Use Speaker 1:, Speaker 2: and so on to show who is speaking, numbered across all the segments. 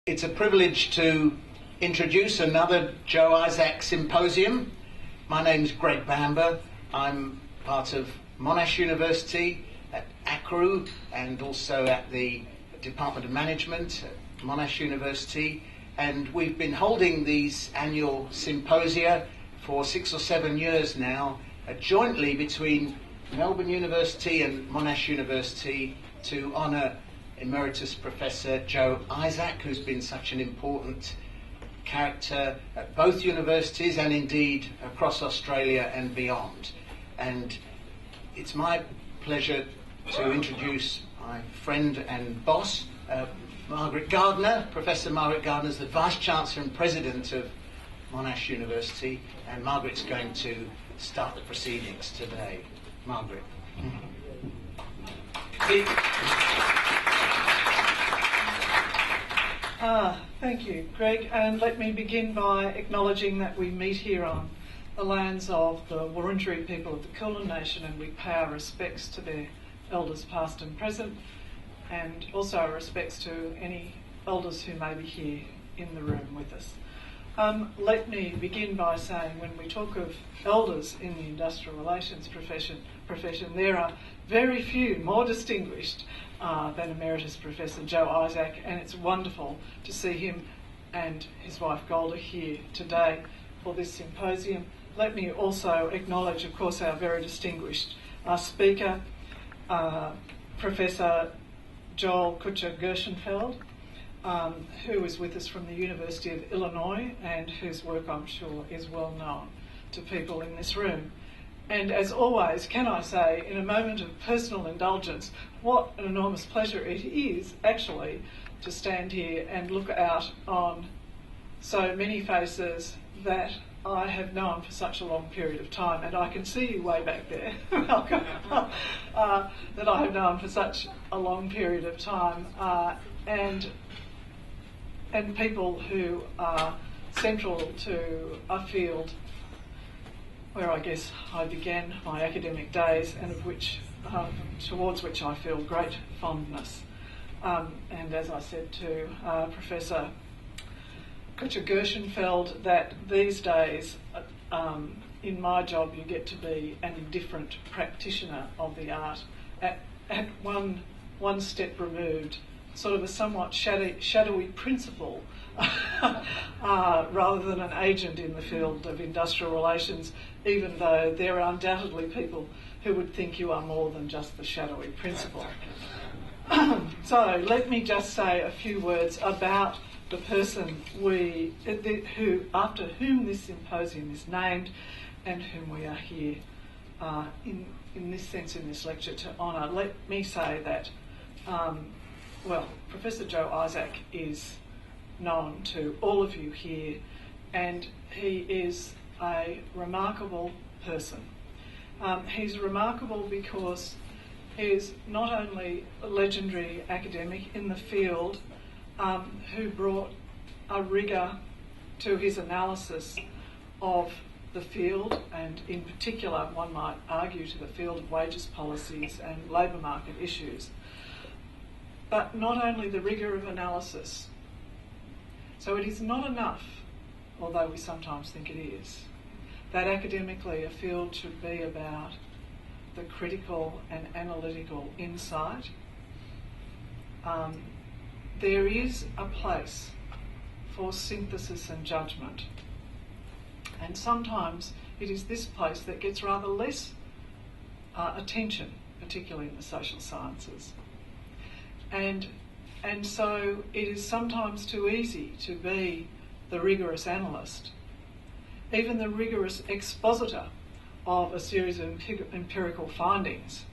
Speaker 1: It's a privilege to introduce another Joe Isaac Symposium. My name's Greg Bamber. I'm part of Monash University at ACRU and also at the Department of Management at Monash University. And we've been holding these annual symposia for 6 or 7 years now, jointly between Melbourne University and Monash University to honour Emeritus Professor Joe Isaac, who's been such an important character at both universities and indeed across Australia and beyond. And it's my pleasure to introduce my friend and boss, Margaret Gardner. Professor Margaret Gardner is the Vice Chancellor and President of Monash University, and Margaret's going to start the proceedings today. Margaret.
Speaker 2: Thank you, Greg, and let me begin by acknowledging that we meet here on the lands of the Wurundjeri people of the Kulin Nation, and we pay our respects to their elders past and present, and also our respects to any elders who may be here in the room with us. Let me begin by saying, when we talk of elders in the industrial relations profession, there are very few more distinguished than Emeritus Professor Joe Isaac, and it's wonderful to see him and his wife Golda here today for this symposium. Let me also acknowledge, of course, our very distinguished speaker, Professor Joel Cutcher-Gershenfeld, who is with us from the University of Illinois and whose work, I'm sure, is well known to people in this room. And as always, can I say, in a moment of personal indulgence, what an enormous pleasure it is actually to stand here and look out on so many faces that I have known for such a long period of time, and I can see you way back there, welcome, that I have known for such a long period of time, and people who are central to a field where I guess I began my academic days, and of which, towards which I feel great fondness. And as I said to Professor Cutcher-Gershenfeld, that these days in my job you get to be an indifferent practitioner of the art at one step removed, sort of a somewhat shadowy principle rather than an agent in the field of industrial relations, even though there are undoubtedly people who would think you are more than just the shadowy principle. So let me just say a few words about the person after whom this symposium is named and whom we are here in this sense in this lecture to honour. Let me say that Professor Joe Isaac is known to all of you here, and he is a remarkable person. He's remarkable because he is not only a legendary academic in the field who brought a rigour to his analysis of the field, and in particular, one might argue, to the field of wages policies and labour market issues, but not only the rigour of analysis. So it is not enough, although we sometimes think it is, that academically a field should be about the critical and analytical insight. There is a place for synthesis and judgment, and sometimes it is this place that gets rather less attention, particularly in the social sciences. And so it is sometimes too easy to be the rigorous analyst, even the rigorous expositor of a series of empirical findings,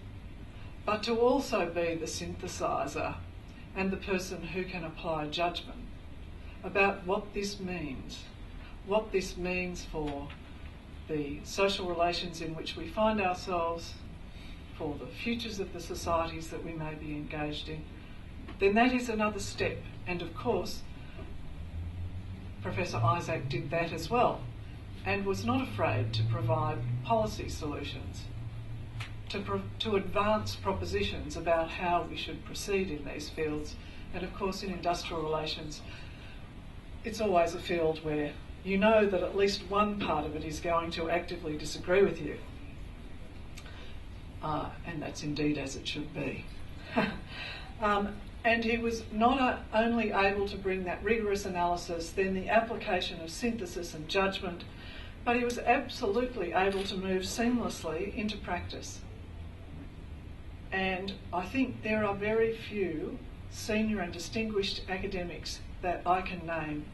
Speaker 2: but to also be the synthesizer and the person who can apply judgment about what this means for the social relations in which we find ourselves, for the futures of the societies that we may be engaged in. Then that is another step, and of course Professor Isaac did that as well, and was not afraid to provide policy solutions, to advance propositions about how we should proceed in these fields. And of course in industrial relations it's always a field where you know that at least one part of it is going to actively disagree with you. And that's indeed as it should be. And he was not only able to bring that rigorous analysis, then the application of synthesis and judgment, but he was absolutely able to move seamlessly into practice. And I think there are very few senior and distinguished academics that I can name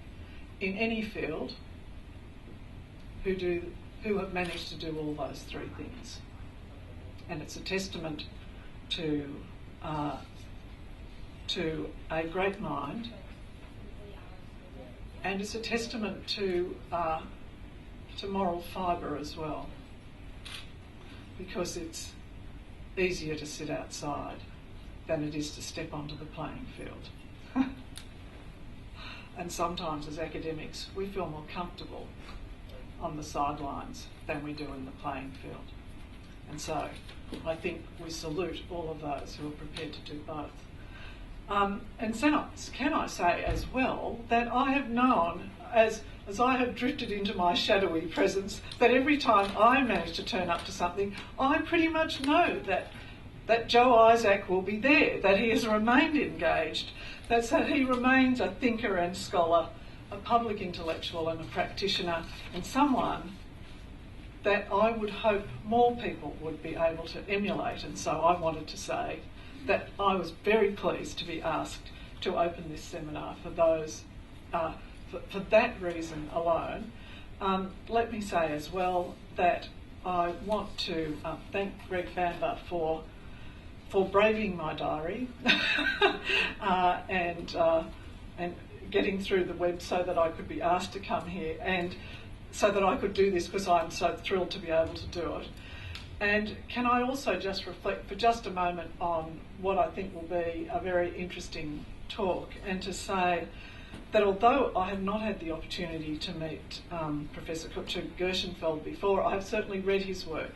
Speaker 2: in any field who have managed to do all those three things. And it's a testament to a great mind, and it's a testament to moral fibre as well, because it's easier to sit outside than it is to step onto the playing field. And sometimes as academics we feel more comfortable on the sidelines than we do in the playing field. And so I think we salute all of those who are prepared to do both. And so can I say as well that I have known, as I have drifted into my shadowy presence, that every time I manage to turn up to something, I pretty much know that Joe Isaac will be there, that he has remained engaged, that he remains a thinker and scholar, a public intellectual and a practitioner, and someone that I would hope more people would be able to emulate. And so I wanted to say that I was very pleased to be asked to open this seminar for those, for that reason alone. Let me say as well that I want to thank Greg Bamber for braving my diary and getting through the web so that I could be asked to come here, and so that I could do this, because I'm so thrilled to be able to do it. And can I also just reflect for just a moment on what I think will be a very interesting talk, and to say that although I have not had the opportunity to meet Professor Cutcher-Gershenfeld before, I have certainly read his work.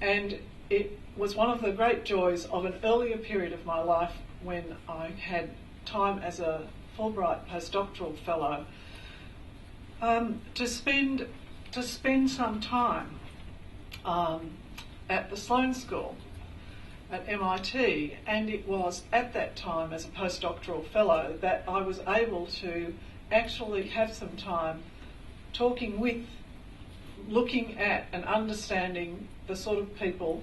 Speaker 2: And it was one of the great joys of an earlier period of my life, when I had time as a Fulbright postdoctoral fellow, to spend some time at the Sloan School at MIT, and it was at that time as a postdoctoral fellow that I was able to actually have some time talking with, looking at and understanding the sort of people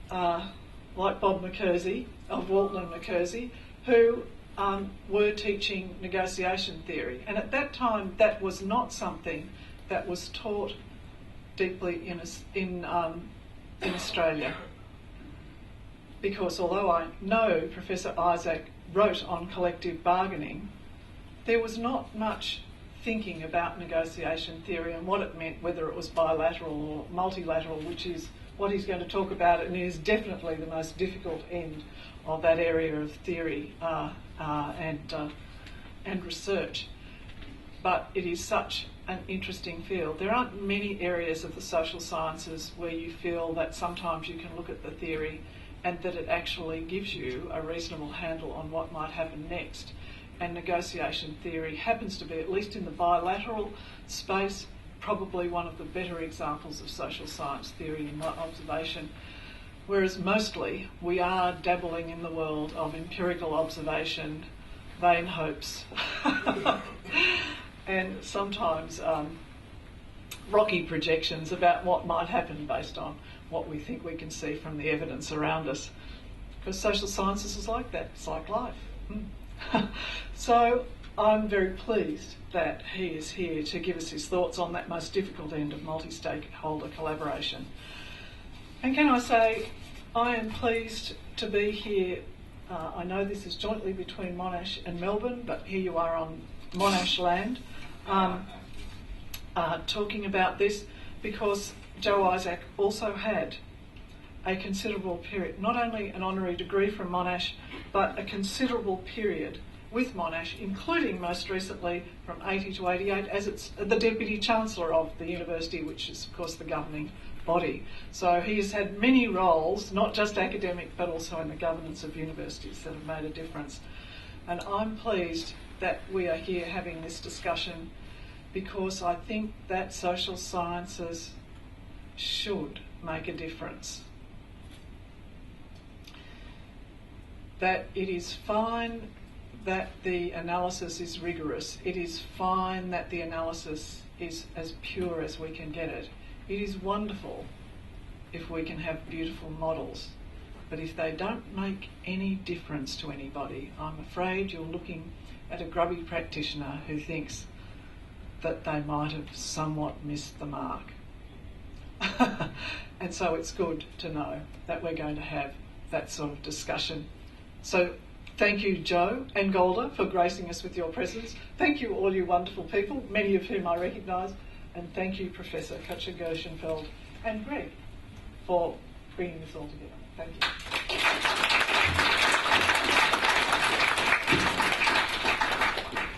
Speaker 2: like Bob McKersey of Walton and McKersey, who were teaching negotiation theory. And at that time that was not something that was taught deeply in Australia, because although I know Professor Isaac wrote on collective bargaining, there was not much thinking about negotiation theory and what it meant, whether it was bilateral or multilateral, which is what he's going to talk about, and is definitely the most difficult end of that area of theory and research. But it is such an interesting field. There aren't many areas of the social sciences where you feel that sometimes you can look at the theory and that it actually gives you a reasonable handle on what might happen next. And negotiation theory happens to be, at least in the bilateral space, probably one of the better examples of social science theory in my observation, whereas mostly we are dabbling in the world of empirical observation, vain hopes, and sometimes rocky projections about what might happen based on what we think we can see from the evidence around us. Because social sciences is like that, it's like life. So I'm very pleased that he is here to give us his thoughts on that most difficult end of multi-stakeholder collaboration. And can I say, I am pleased to be here. I know this is jointly between Monash and Melbourne, but here you are on Monash land talking about this, because Joe Isaac also had a considerable period, not only an honorary degree from Monash, but a considerable period with Monash, including most recently from 80 to 88 as it's the Deputy Chancellor of the university, which is of course the governing body. So he has had many roles, not just academic, but also in the governance of universities that have made a difference. And I'm pleased that we are here having this discussion because I think that social sciences should make a difference. That it is fine that the analysis is rigorous. It is fine that the analysis is as pure as we can get it. It is wonderful if we can have beautiful models. But if they don't make any difference to anybody, I'm afraid you're looking at a grubby practitioner who thinks that they might have somewhat missed the mark. And so it's good to know that we're going to have that sort of discussion. So thank you, Joe and Golda, for gracing us with your presence. Thank you, all you wonderful people, many of whom I recognise. And thank you, Professor Cutcher-Gershenfeld and Greg, for bringing this all together. Thank you.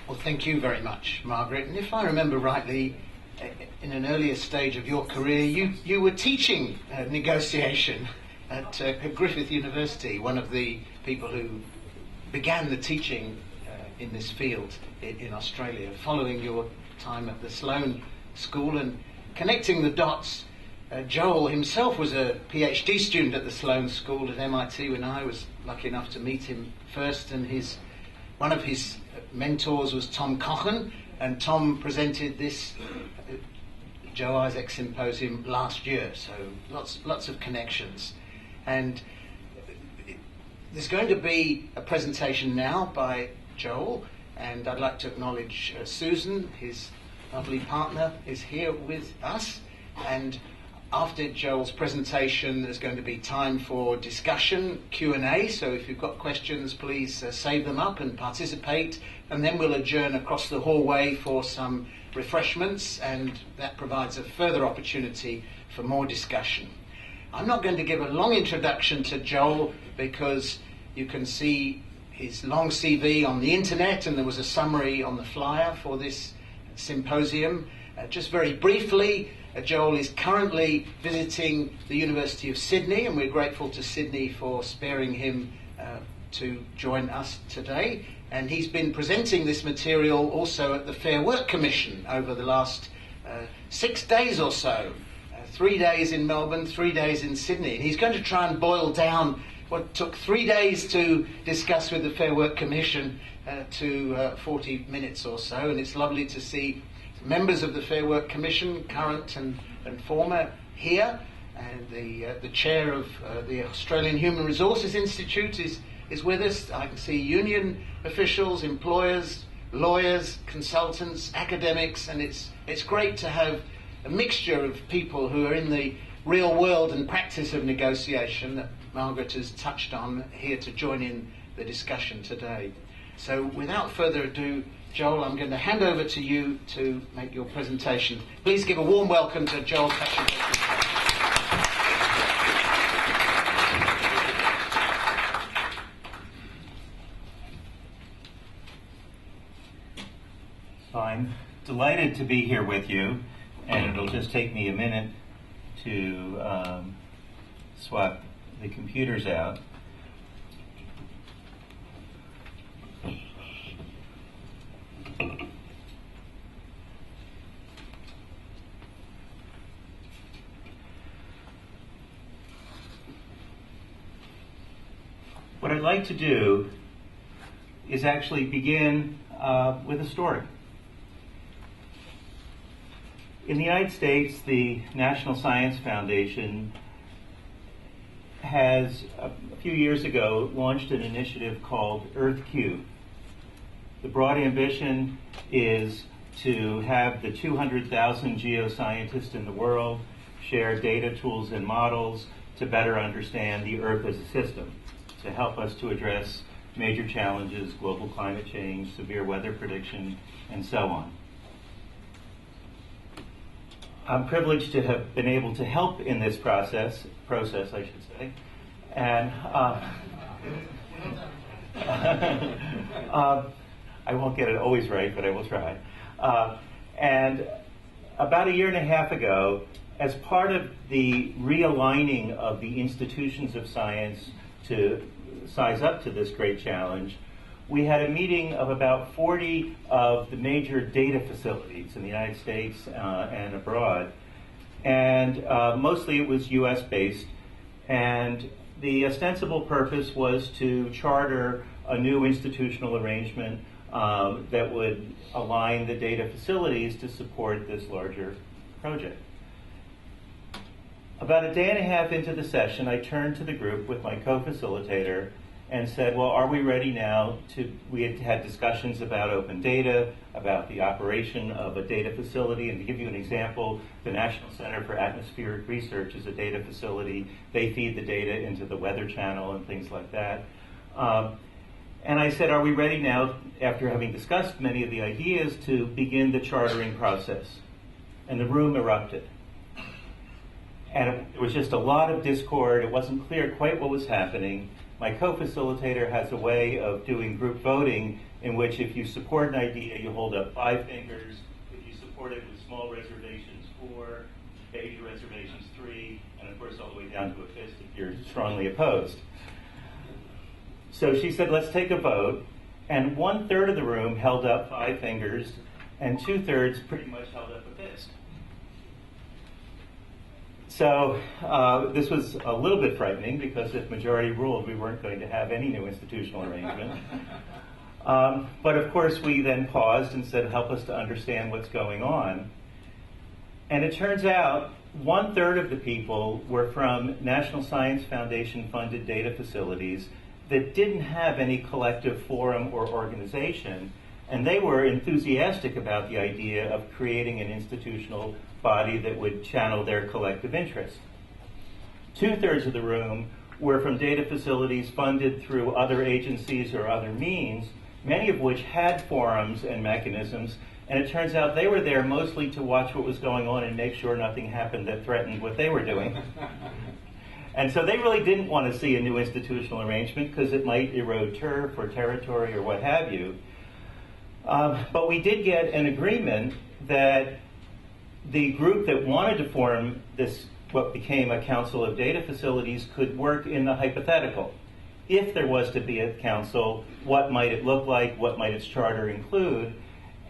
Speaker 1: Well, thank you very much, Margaret. And if I remember rightly, in an earlier stage of your career, you were teaching negotiation at Griffith University, one of the people who began the teaching in this field in Australia, following your time at the Sloan School and connecting the dots. Joel himself was a PhD student at the Sloan School at MIT when I was lucky enough to meet him first, and one of his mentors was Tom Cochin, and Tom presented this Joe Isaac Symposium last year, so lots of connections. And there's going to be a presentation now by Joel, and I'd like to acknowledge Susan, his lovely partner, is here with us. And after Joel's presentation, there's going to be time for discussion, Q&A, so if you've got questions, please save them up and participate, and then we'll adjourn across the hallway for some refreshments, and that provides a further opportunity for more discussion. I'm not going to give a long introduction to Joel because you can see his long CV on the internet, and there was a summary on the flyer for this symposium. Just very briefly, Joel is currently visiting the University of Sydney, and we're grateful to Sydney for sparing him to join us today. And he's been presenting this material also at the Fair Work Commission over the last 6 days or so. 3 days in Melbourne, 3 days in Sydney. And he's going to try and boil down what took 3 days to discuss with the Fair Work Commission to 40 minutes or so. And it's lovely to see members of the Fair Work Commission, current and former, here. And the chair of the Australian Human Resources Institute is with us. I can see union officials, employers, lawyers, consultants, academics, and it's great to have a mixture of people who are in the real world and practice of negotiation that Margaret has touched on here to join in the discussion today. So without further ado, Joel, I'm going to hand over to you to make your presentation. Please give a warm welcome to Joel Cutcher-Gershenfeld.
Speaker 3: I'm delighted to be here with you, and it'll just take me a minute to swap the computers out. What I'd like to do is actually begin with a story. In the United States, the National Science Foundation has, a few years ago, launched an initiative called EarthQ. The broad ambition is to have the 200,000 geoscientists in the world share data, tools, and models to better understand the Earth as a system, to help us to address major challenges, global climate change, severe weather prediction, and so on. I'm privileged to have been able to help in this process I should say, and I won't get it always right, but I will try. And about 1.5 years ago, as part of the realigning of the institutions of science to size up to this great challenge, we had a meeting of about 40 of the major data facilities in the United States and abroad. And mostly it was US based. And the ostensible purpose was to charter a new institutional arrangement that would align the data facilities to support this larger project. About a day and a half into the session, I turned to the group with my co-facilitator and said, well, are we ready now to, we had had discussions about open data, about the operation of a data facility, and to give you an example, the National Center for Atmospheric Research is a data facility. They feed the data into the Weather Channel and things like that. And I said, are we ready now, after having discussed many of the ideas, to begin the chartering process? And the room erupted. And it was just a lot of discord. It wasn't clear quite what was happening. My co-facilitator has a way of doing group voting in which if you support an idea, you hold up 5 fingers. If you support it with small reservations, 4, big reservations, 3, and of course all the way down to a fist if you're strongly opposed. So she said, let's take a vote. And 1/3 of the room held up 5 fingers, and 2/3 pretty much held up a fist. So this was a little bit frightening because if majority ruled, we weren't going to have any new institutional arrangement. But of course, we then paused and said, help us to understand what's going on. And it turns out 1/3 of the people were from National Science Foundation funded data facilities that didn't have any collective forum or organization. And they were enthusiastic about the idea of creating an institutional body that would channel their collective interest. 2/3 of the room were from data facilities funded through other agencies or other means, many of which had forums and mechanisms, and it turns out they were there mostly to watch what was going on and make sure nothing happened that threatened what they were doing. And so they really didn't want to see a new institutional arrangement because it might erode turf or territory or what have you. But we did get an agreement that the group that wanted to form this, what became a Council of Data Facilities, could work in the hypothetical. If there was to be a council, what might it look like? What might its charter include?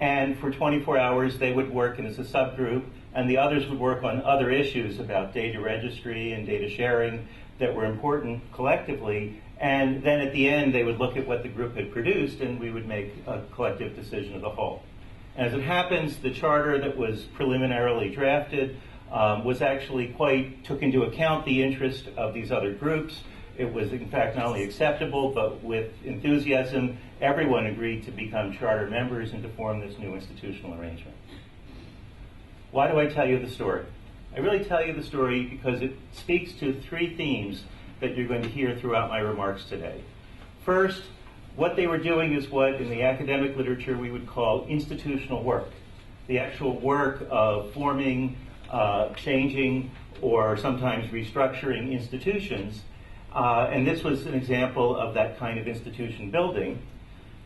Speaker 3: And for 24 hours, they would work as a subgroup, and the others would work on other issues about data registry and data sharing that were important collectively. And then at the end, they would look at what the group had produced, and we would make a collective decision of the whole. As it happens, the charter that was preliminarily drafted was actually took into account the interest of these other groups. It was, in fact, not only acceptable, but with enthusiasm, everyone agreed to become charter members and to form this new institutional arrangement. Why do I tell you the story? I really tell you the story because it speaks to 3 themes that you're going to hear throughout my remarks today. First, what they were doing is what in the academic literature we would call institutional work. The actual work of forming, changing, or sometimes restructuring institutions. And this was an example of that kind of institution building.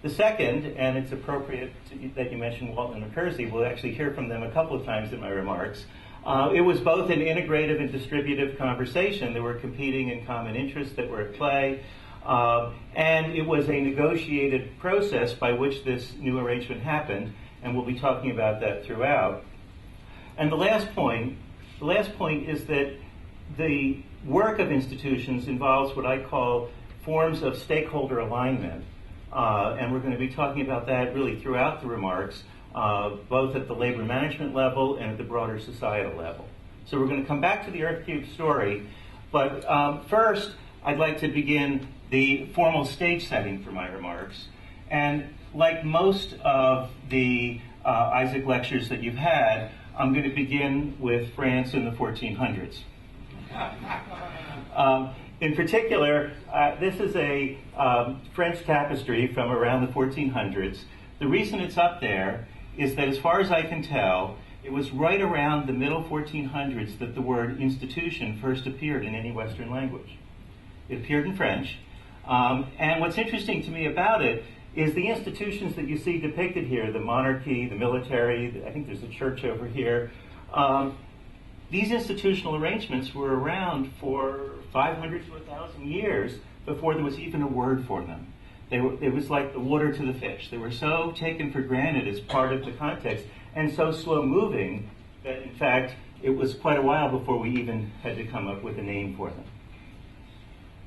Speaker 3: The second, and it's appropriate that you mentioned Walton and McKersey, we'll actually hear from them a couple of times in my remarks. It was both an integrative and distributive conversation. There were competing and common interests that were at play. And it was a negotiated process by which this new arrangement happened, and we'll be talking about that throughout. And the last point is that the work of institutions involves what I call forms of stakeholder alignment. And we're going to be talking about that really throughout the remarks, both at the labor management level and at the broader societal level. So we're going to come back to the EarthCube story, but first I'd like to begin the formal stage setting for my remarks. And like most of the Isaac lectures that you've had, I'm going to begin with France in the 1400s. In particular, this is a French tapestry from around the 1400s. The reason it's up there is that, as far as I can tell, it was right around the middle 1400s that the word institution first appeared in any Western language. It appeared in French. And what's interesting to me about it is the institutions that you see depicted here, the monarchy, the military, I think there's a church over here. These institutional arrangements were around for 500 to 1,000 years before there was even a word for them. It was like the water to the fish. They were so taken for granted as part of the context and so slow moving that, in fact, it was quite a while before we even had to come up with a name for them.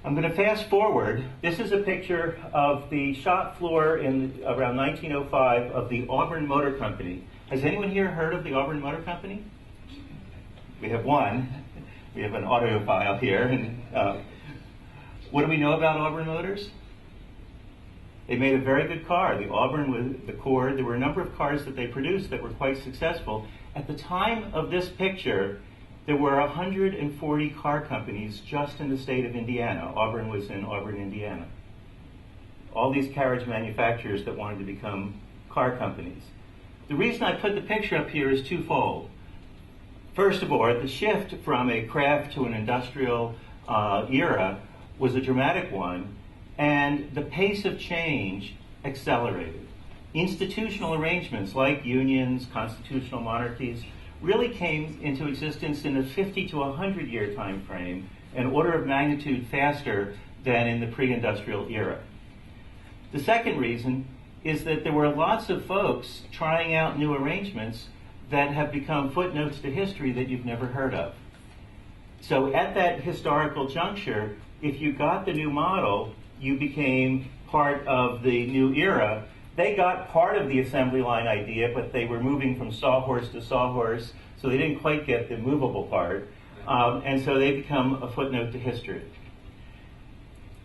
Speaker 3: I'm going to fast forward. This is a picture of the shop floor in around 1905 of the Auburn Motor Company. Has anyone here heard of the Auburn Motor Company? We have one. We have an audiophile here. And, what do we know about Auburn Motors? They made a very good car. The Auburn with the Cord. There were a number of cars that they produced that were quite successful. At the time of this picture, there were 140 car companies just in the state of Indiana. Auburn was in Auburn, Indiana. All these carriage manufacturers that wanted to become car companies. The reason I put the picture up here is twofold. First of all, the shift from a craft to an industrial era was a dramatic one, and the pace of change accelerated. Institutional arrangements like unions, constitutional monarchies, really came into existence in a 50 to 100 year time frame, an order of magnitude faster than in the pre-industrial era. The second reason is that there were lots of folks trying out new arrangements that have become footnotes to history that you've never heard of. So at that historical juncture, if you got the new model, you became part of the new era. They got part of the assembly line idea, but they were moving from sawhorse to sawhorse, so they didn't quite get the movable part. And so they become a footnote to history.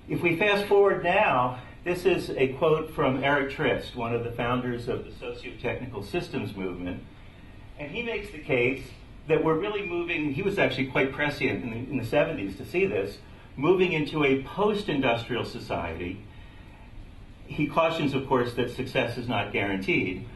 Speaker 3: If we fast forward now, this is a quote from Eric Trist, one of the founders of the socio-technical systems movement. And he makes the case that we're really moving, he was actually quite prescient in the 70s to see this, moving into a post-industrial society. He cautions, of course, that success is not guaranteed.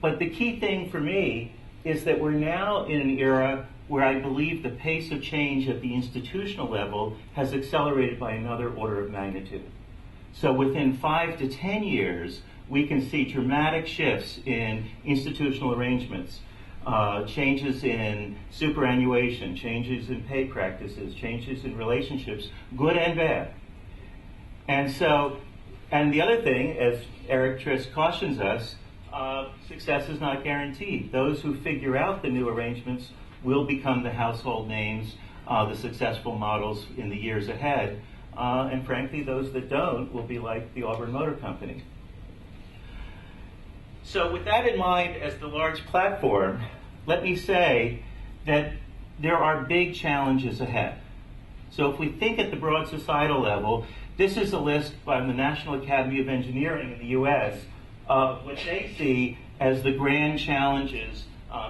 Speaker 3: But the key thing for me is that we're now in an era where I believe the pace of change at the institutional level has accelerated by another order of magnitude. So within 5 to 10 years, we can see dramatic shifts in institutional arrangements, changes in superannuation, changes in pay practices, changes in relationships, good and bad. And the other thing, as Eric Trist cautions us, success is not guaranteed. Those who figure out the new arrangements will become the household names, the successful models in the years ahead. And frankly, those that don't will be like the Auburn Motor Company. So with that in mind as the large platform, let me say that there are big challenges ahead. So if we think at the broad societal level, this is a list by the National Academy of Engineering in the US of what they see as the grand challenges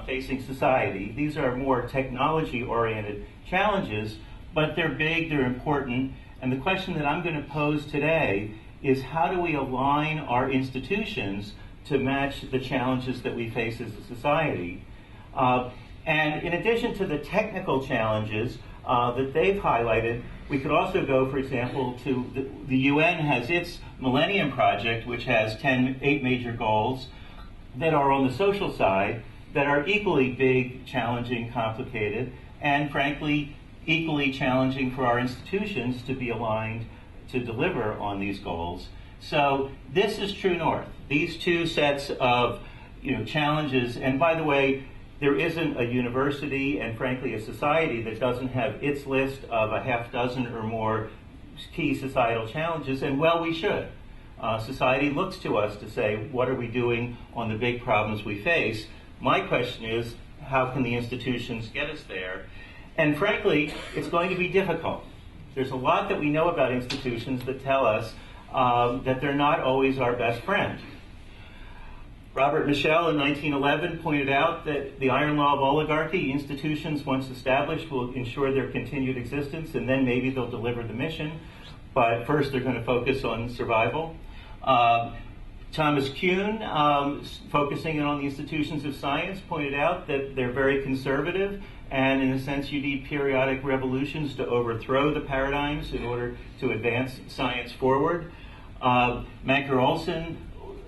Speaker 3: facing society. These are more technology-oriented challenges, but they're big, they're important, and the question that I'm going to pose today is how do we align our institutions to match the challenges that we face as a society? And in addition to the technical challenges that they've highlighted, we could also go, for example, to the UN has its Millennium Project, which has 8 major goals that are on the social side that are equally big, challenging, complicated, and frankly, equally challenging for our institutions to be aligned to deliver on these goals. So this is true north. These two sets of challenges, and by the way, there isn't a university and frankly a society that doesn't have its list of a half dozen or more key societal challenges, and well, we should. Society looks to us to say, what are we doing on the big problems we face? My question is, how can the institutions get us there? And frankly, it's going to be difficult. There's a lot that we know about institutions that tell us that they're not always our best friend. Robert Michel in 1911 pointed out that the iron law of oligarchy, institutions once established will ensure their continued existence, and then maybe they'll deliver the mission. But first they're going to focus on survival. Thomas Kuhn, focusing on the institutions of science, pointed out that they're very conservative, and in a sense you need periodic revolutions to overthrow the paradigms in order to advance science forward. Manker Olson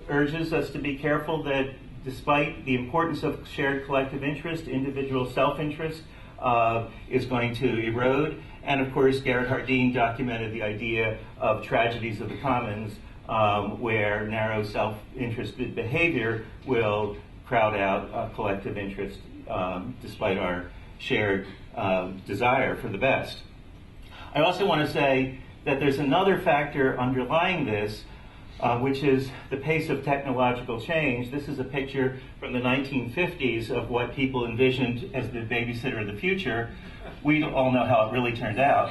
Speaker 3: urges us to be careful that despite the importance of shared collective interest, individual self-interest is going to erode. And of course, Gerrit Hardeen documented the idea of tragedies of the commons, where narrow self-interested behavior will crowd out collective interest despite our shared desire for the best. I also want to say that there's another factor underlying this, which is the pace of technological change. This is a picture from the 1950s of what people envisioned as the babysitter of the future. We all know how it really turned out.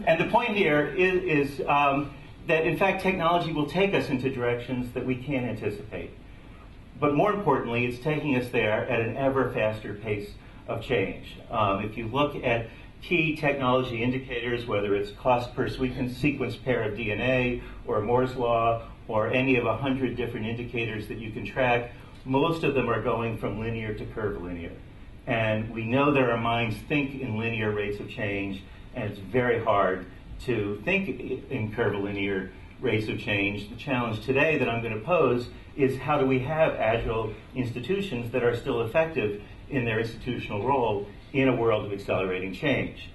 Speaker 3: And the point here is that, in fact, technology will take us into directions that we can't anticipate. But more importantly, it's taking us there at an ever faster pace of change. If you look at key technology indicators, whether it's cost per sequence pair of DNA or Moore's law or any of 100 different indicators that you can track, most of them are going from linear to curvilinear. And we know that our minds think in linear rates of change, and it's very hard to think in curvilinear rates of change. The challenge today that I'm going to pose is how do we have agile institutions that are still effective in their institutional role in a world of accelerating change.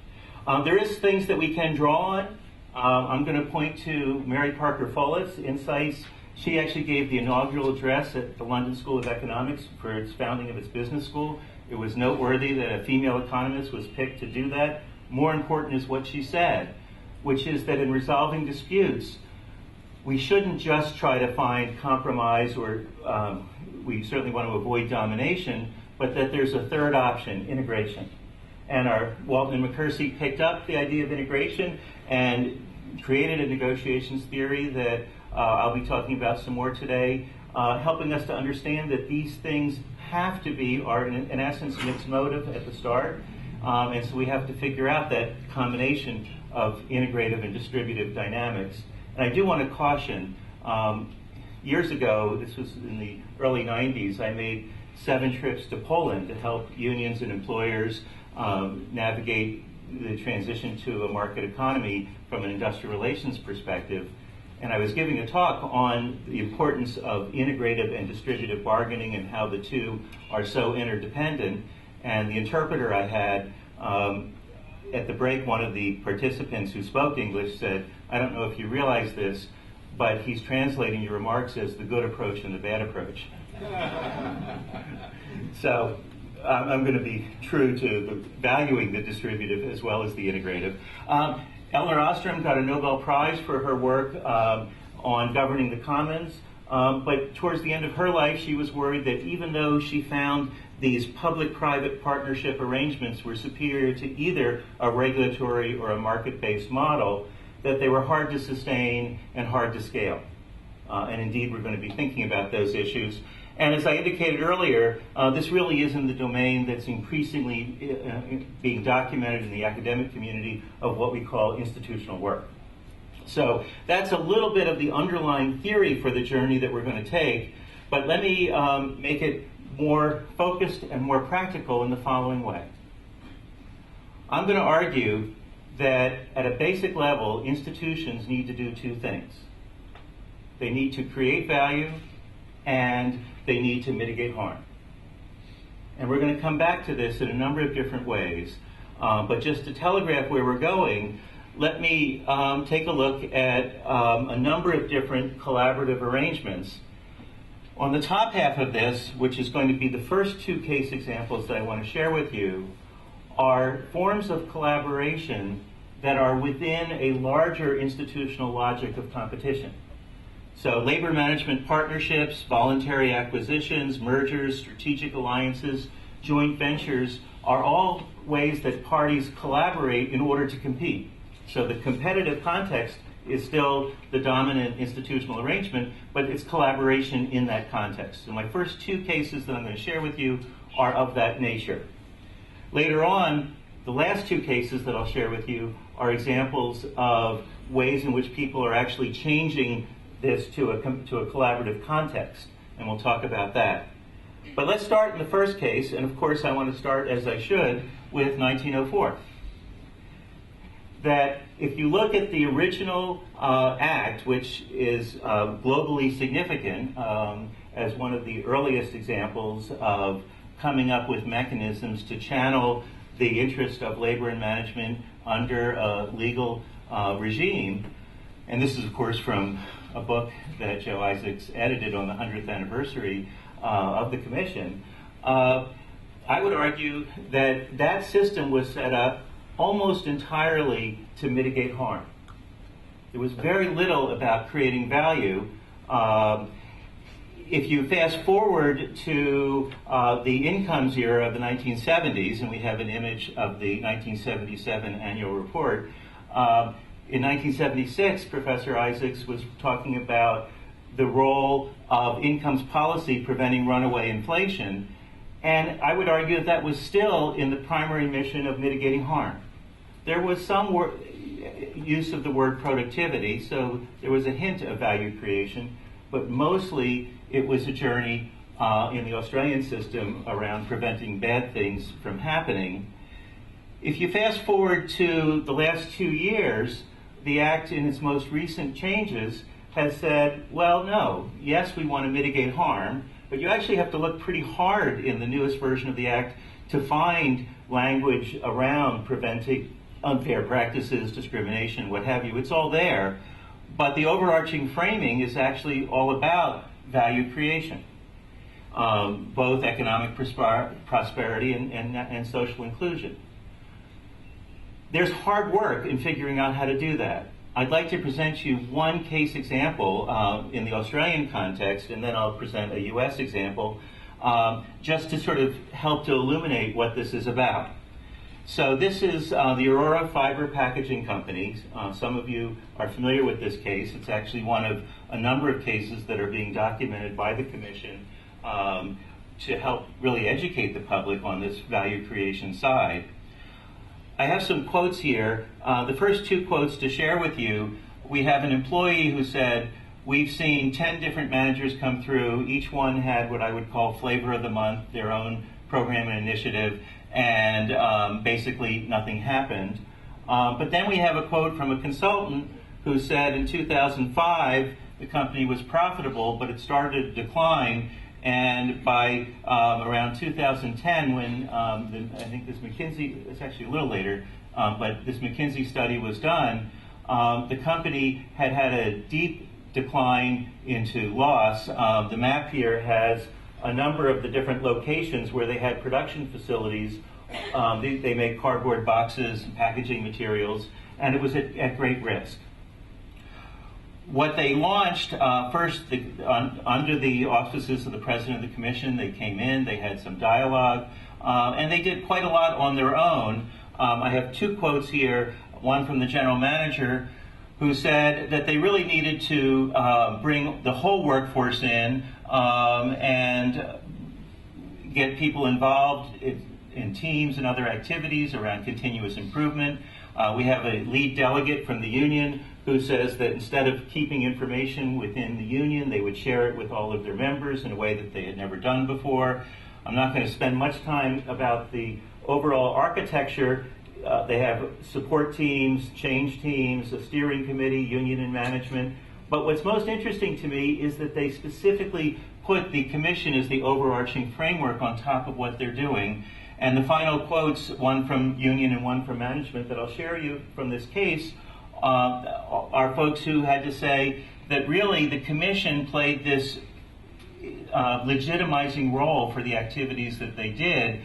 Speaker 3: There is things that we can draw on. I'm going to point to Mary Parker Follett's insights. She actually gave the inaugural address at the London School of Economics for its founding of its business school. It was noteworthy that a female economist was picked to do that. More important is what she said, which is that in resolving disputes, we shouldn't just try to find compromise, or we certainly want to avoid domination, but that there's a third option, integration. And our Walton and McCursey picked up the idea of integration and created a negotiations theory that I'll be talking about some more today, helping us to understand that these things have to be, are in essence, mixed motive at the start. And so we have to figure out that combination of integrative and distributive dynamics. And I do want to caution, years ago, this was in the early 90s, I made 7 trips to Poland to help unions and employers navigate the transition to a market economy from an industrial relations perspective. And I was giving a talk on the importance of integrative and distributive bargaining and how the two are so interdependent. And the interpreter I had, at the break, one of the participants who spoke English said, "I don't know if you realize this, but he's translating your remarks as the good approach and the bad approach." So I'm going to be true to valuing the distributive as well as the integrative. Elinor Ostrom got a Nobel Prize for her work on governing the commons, but towards the end of her life, she was worried that even though she found these public-private partnership arrangements were superior to either a regulatory or a market-based model, that they were hard to sustain and hard to scale. And indeed, we're going to be thinking about those issues. And as I indicated earlier, this really is in the domain that's increasingly being documented in the academic community of what we call institutional work. So that's a little bit of the underlying theory for the journey that we're going to take. But let me make it more focused and more practical in the following way. I'm going to argue that at a basic level, institutions need to do 2 things. They need to create value, and they need to mitigate harm. And we're going to come back to this in a number of different ways. But just to telegraph where we're going, let me take a look at a number of different collaborative arrangements. On the top half of this, which is going to be the first 2 case examples that I want to share with you, are forms of collaboration that are within a larger institutional logic of competition. So labor management partnerships, voluntary acquisitions, mergers, strategic alliances, joint ventures are all ways that parties collaborate in order to compete. So the competitive context is still the dominant institutional arrangement, but it's collaboration in that context. So my first 2 cases that I'm going to share with you are of that nature. Later on, the last 2 cases that I'll share with you are examples of ways in which people are actually changing this to a collaborative context, and we'll talk about that. But let's start in the first case, and of course I want to start, as I should, with 1904. That if you look at the original act, which is globally significant as one of the earliest examples of coming up with mechanisms to channel the interest of labor and management under a legal regime, and this is, of course, from a book that Joe Isaac edited on the 100th anniversary of the Commission, I would argue that that system was set up almost entirely to mitigate harm. There was very little about creating value. If you fast forward to the incomes era of the 1970s, and we have an image of the 1977 annual report, in 1976, Professor Isaacs was talking about the role of incomes policy preventing runaway inflation, and I would argue that was still in the primary mission of mitigating harm. There was some use of the word productivity, so there was a hint of value creation, but mostly it was a journey in the Australian system around preventing bad things from happening. If you fast forward to the last 2 years, the Act in its most recent changes has said, well, no, yes, we want to mitigate harm, but you actually have to look pretty hard in the newest version of the Act to find language around preventing unfair practices, discrimination, what have you. It's all there, but the overarching framing is actually all about value creation, both economic prosperity and social inclusion. There's hard work in figuring out how to do that. I'd like to present you one case example in the Australian context, and then I'll present a US example, just to sort of help to illuminate what this is about. So this is the Aurora Fiber Packaging Company. Some of you are familiar with this case. It's actually one of a number of cases that are being documented by the Commission to help really educate the public on this value creation side. I have some quotes here. The first two quotes to share with you, we have an employee who said, we've seen 10 different managers come through. Each one had what I would call flavor of the month, their own program and initiative, and basically nothing happened. But then we have a quote from a consultant who said in 2005, the company was profitable, but it started to decline. And by around 2010, when I think this McKinsey, it's actually a little later, but this McKinsey study was done, the company had had a deep decline into loss. The map here has a number of the different locations where they had production facilities. They make cardboard boxes and packaging materials, and it was at great risk. What they launched first under the auspices of the President of the Commission, they came in, they had some dialogue, and they did quite a lot on their own. I have two quotes here, one from the general manager who said that they really needed to bring the whole workforce in and get people involved in teams and other activities around continuous improvement. We have a lead delegate from the union who says that instead of keeping information within the union, they would share it with all of their members in a way that they had never done before. I'm not going to spend much time about the overall architecture. They have support teams, change teams, a steering committee, union and management. But what's most interesting to me is that they specifically put the commission as the overarching framework on top of what they're doing. And the final quotes, one from union and one from management that I'll share you from this case, are folks who had to say that really the commission played this legitimizing role for the activities that they did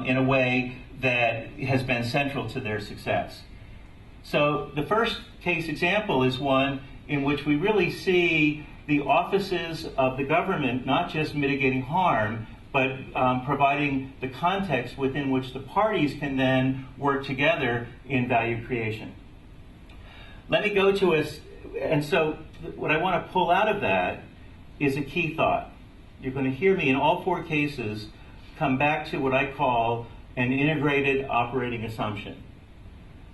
Speaker 3: in a way that has been central to their success. So the first case example is one in which we really see the offices of the government not just mitigating harm, but providing the context within which the parties can then work together in value creation. Let me go to and so what I want to pull out of that is a key thought. You're going to hear me in all four cases come back to what I call an integrated operating assumption.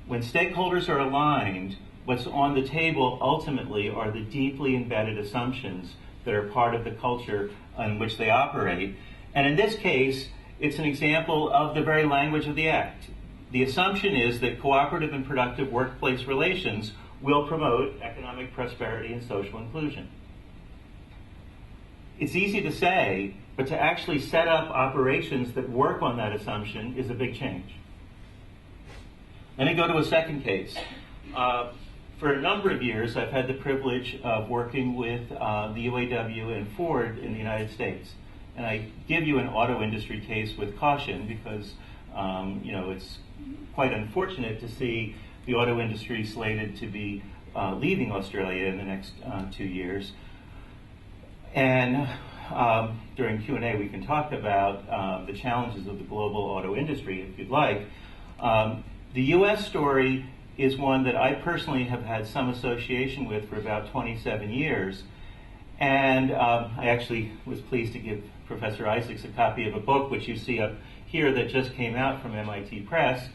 Speaker 3: When stakeholders are aligned, what's on the table ultimately are the deeply embedded assumptions that are part of the culture in which they operate. And in this case, it's an example of the very language of the Act. The assumption is that cooperative and productive workplace relations will promote economic prosperity and social inclusion. It's easy to say, but to actually set up operations that work on that assumption is a big change. Let me go to a second case. For a number of years, I've had the privilege of working with the UAW and Ford in the United States. And I give you an auto industry case with caution because, it's quite unfortunate to see the auto industry slated to be leaving Australia in the next 2 years. And during Q&A, we can talk about the challenges of the global auto industry, if you'd like. The U.S. story is one that I personally have had some association with for about 27 years. And I actually was pleased to give Professor Isaacs a copy of a book, which you see up here, that just came out from MIT Press.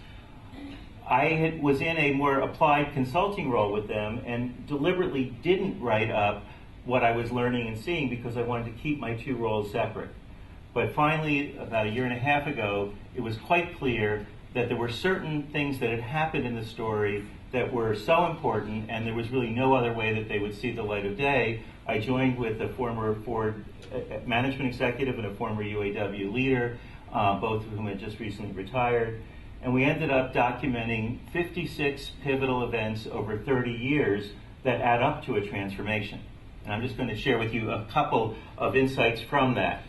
Speaker 3: I was in a more applied consulting role with them and deliberately didn't write up what I was learning and seeing because I wanted to keep my two roles separate. But finally, about a year and a half ago, it was quite clear that there were certain things that had happened in the story that were so important, and there was really no other way that they would see the light of day. I joined with a former Ford management executive and a former UAW leader, both of whom had just recently retired. And we ended up documenting 56 pivotal events over 30 years that add up to a transformation. And I'm just going to share with you a couple of insights from that.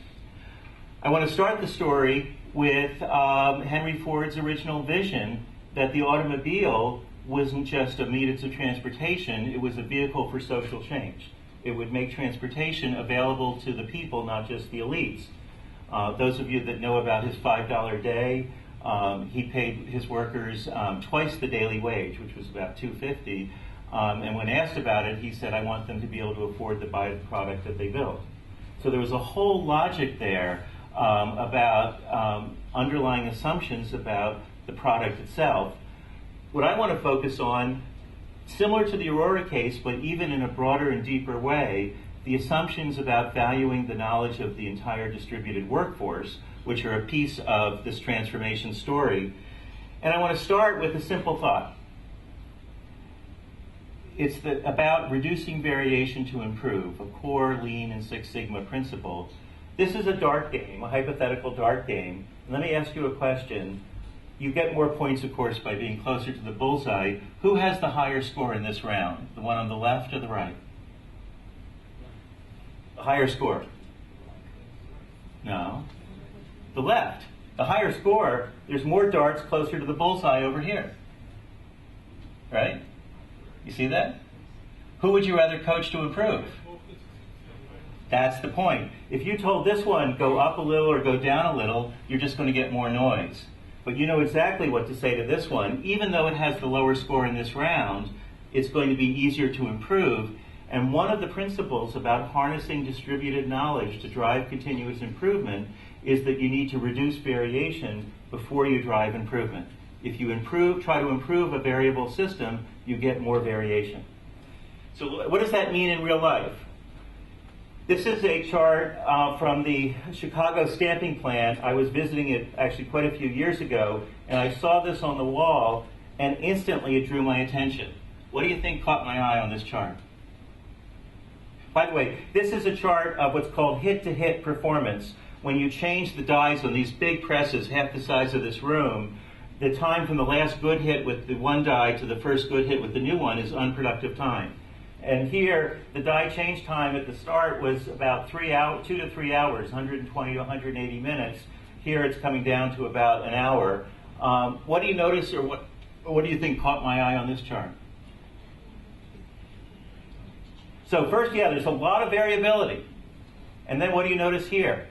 Speaker 3: I want to start the story with Henry Ford's original vision that the automobile wasn't just a means of transportation, it was a vehicle for social change. It would make transportation available to the people, not just the elites. Those of you that know about his $5 a day, he paid his workers twice the daily wage, which was about $2.50. And when asked about it, he said, I want them to be able to afford to buy the product that they built. So there was a whole logic there about underlying assumptions about the product itself. What I want to focus on, similar to the Aurora case, but even in a broader and deeper way, the assumptions about valuing the knowledge of the entire distributed workforce, which are a piece of this transformation story. And I want to start with a simple thought. It's about reducing variation to improve, a core Lean and Six Sigma principle. This is a dart game, a hypothetical dart game. And let me ask you a question. You get more points, of course, by being closer to the bullseye. Who has the higher score in this round? The one on the left or the right? The higher score? No. The left. The higher score, there's more darts closer to the bullseye over here. Right? You see that? Who would you rather coach to improve? That's the point. If you told this one, go up a little or go down a little, you're just going to get more noise. But you know exactly what to say to this one. Even though it has the lower score in this round, it's going to be easier to improve. And one of the principles about harnessing distributed knowledge to drive continuous improvement is that you need to reduce variation before you drive improvement. If you try to improve a variable system, you get more variation. So what does that mean in real life? This is a chart from the Chicago stamping plant. I was visiting it actually quite a few years ago, and I saw this on the wall, and instantly it drew my attention. What do you think caught my eye on this chart? By the way, this is a chart of what's called hit-to-hit performance. When you change the dies on these big presses, half the size of this room, the time from the last good hit with the one die to the first good hit with the new one is unproductive time. And here, the die change time at the start was about 2 to 3 hours, 120 to 180 minutes. Here it's coming down to about an hour. What do you notice, or what do you think caught my eye on this chart? So first, yeah, there's a lot of variability. And then what do you notice here?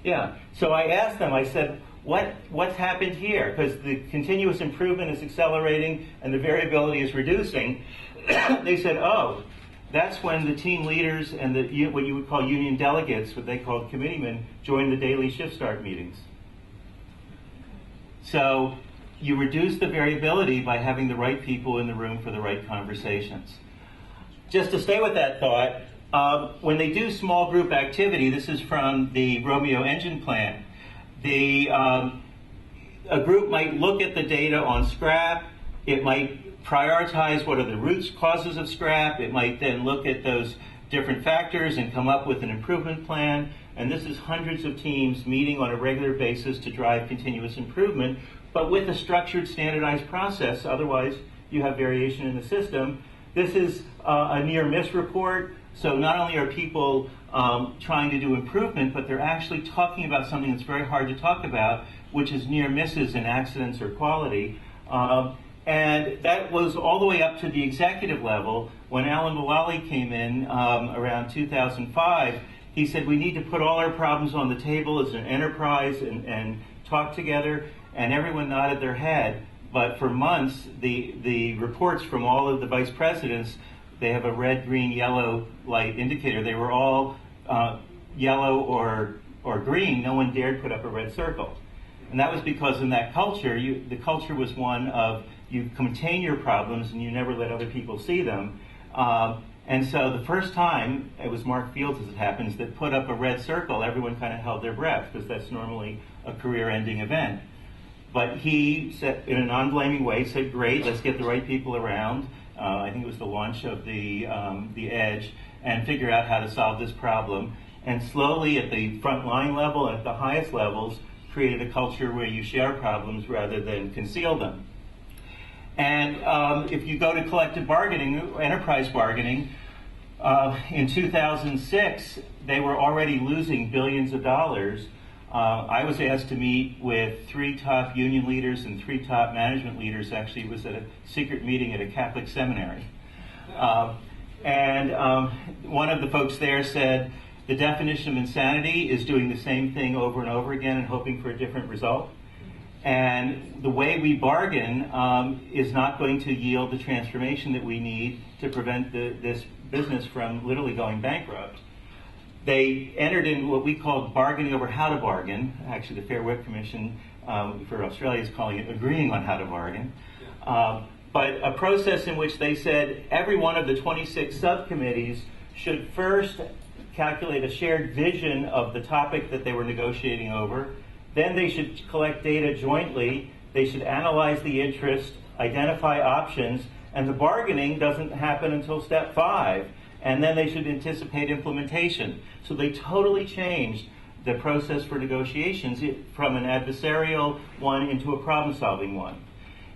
Speaker 3: Yeah, so I asked them, I said, what's happened here? Because the continuous improvement is accelerating and the variability is reducing. They said, oh, that's when the team leaders and what you would call union delegates, what they called committeemen, join the daily shift start meetings. So you reduce the variability by having the right people in the room for the right conversations. Just to stay with that thought, when they do small group activity, this is from the Romeo engine plant, a group might look at the data on scrap, it might prioritize what are the root causes of scrap, it might then look at those different factors and come up with an improvement plan, and this is hundreds of teams meeting on a regular basis to drive continuous improvement, but with a structured, standardized process, otherwise you have variation in the system. This is a near miss report. So not only are people trying to do improvement, but they're actually talking about something that's very hard to talk about, which is near misses in accidents or quality. And that was all the way up to the executive level. When Alan Mulally came in around 2005, he said, we need to put all our problems on the table as an enterprise and talk together, and everyone nodded their head. But for months, the reports from all of the vice presidents, they have a red, green, yellow light indicator. They were all yellow or green. No one dared put up a red circle. And that was because in that culture, the culture was one of you contain your problems and you never let other people see them. And so the first time, it was Mark Fields, as it happens, that put up a red circle, everyone kind of held their breath, because that's normally a career-ending event. But he said, in a non-blaming way, said, great, let's get the right people around. I think it was the launch of the Edge, and figure out how to solve this problem. And slowly, at the front line level, at the highest levels, created a culture where you share problems rather than conceal them. And if you go to collective bargaining, enterprise bargaining, in 2006, they were already losing billions of dollars. I was asked to meet with 3 top union leaders and 3 top management leaders. Actually, it was at a secret meeting at a Catholic seminary. One of the folks there said, the definition of insanity is doing the same thing over and over again and hoping for a different result. And the way we bargain is not going to yield the transformation that we need to prevent this business from literally going bankrupt. They entered in what we call bargaining over how to bargain. Actually, the Fair Work Commission for Australia is calling it agreeing on how to bargain. But a process in which they said every one of the 26 subcommittees should first calculate a shared vision of the topic that they were negotiating over. Then they should collect data jointly. They should analyze the interest, identify options, and the bargaining doesn't happen until step 5. And then they should anticipate implementation. So they totally changed the process for negotiations from an adversarial one into a problem-solving one.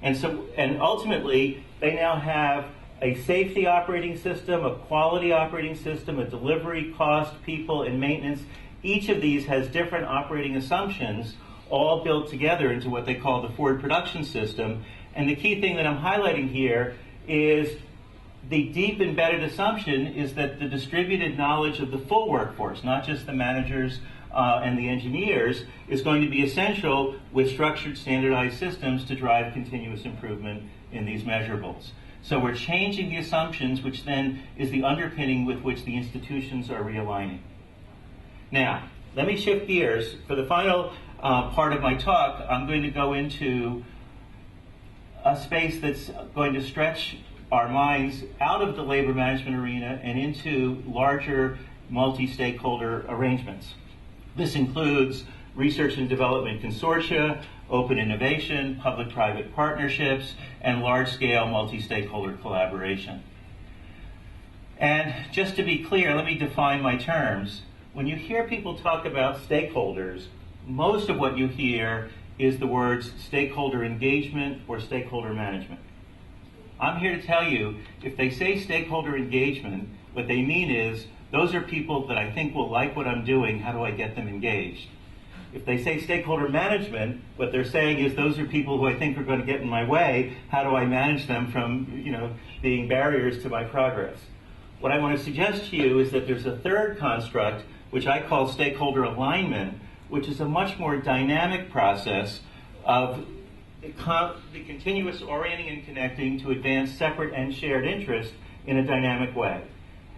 Speaker 3: And ultimately, they now have a safety operating system, a quality operating system, a delivery, cost, people, and maintenance. Each of these has different operating assumptions, all built together into what they call the forward production system. And the key thing that I'm highlighting here is the deep embedded assumption is that the distributed knowledge of the full workforce, not just the managers and the engineers, is going to be essential with structured, standardized systems to drive continuous improvement in these measurables. So we're changing the assumptions, which then is the underpinning with which the institutions are realigning. Now, let me shift gears. For the final part of my talk, I'm going to go into a space that's going to stretch our minds out of the labor management arena and into larger multi-stakeholder arrangements. This includes research and development consortia, open innovation, public-private partnerships, and large-scale multi-stakeholder collaboration. And just to be clear, let me define my terms. When you hear people talk about stakeholders, most of what you hear is the words stakeholder engagement or stakeholder management. I'm here to tell you, if they say stakeholder engagement, what they mean is, those are people that I think will like what I'm doing, how do I get them engaged? If they say stakeholder management, what they're saying is, those are people who I think are going to get in my way, how do I manage them from, being barriers to my progress? What I want to suggest to you is that there's a third construct, which I call stakeholder alignment, which is a much more dynamic process of the continuous orienting and connecting to advance separate and shared interest in a dynamic way.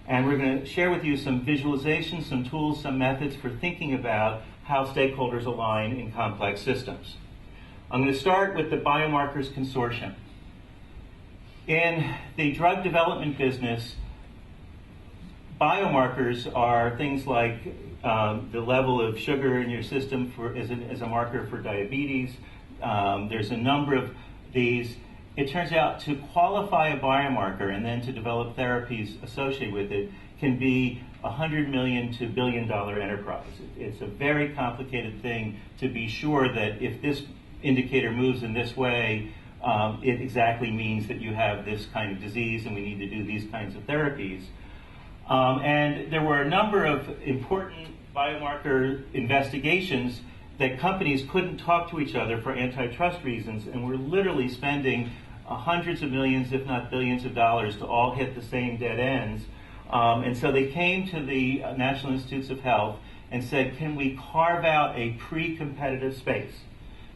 Speaker 3: And we're going to share with you some visualizations, some tools, some methods for thinking about how stakeholders align in complex systems. I'm going to start with the biomarkers consortium. In the drug development business, biomarkers are things like the level of sugar in your system as a marker for diabetes. There's a number of these. It turns out to qualify a biomarker and then to develop therapies associated with it can be $100 million to $1 billion enterprise. It's a very complicated thing to be sure that if this indicator moves in this way, it exactly means that you have this kind of disease and we need to do these kinds of therapies. And there were a number of important biomarker investigations that companies couldn't talk to each other for antitrust reasons, and were literally spending hundreds of millions, if not billions of dollars to all hit the same dead ends. And so they came to the National Institutes of Health and said, can we carve out a pre-competitive space?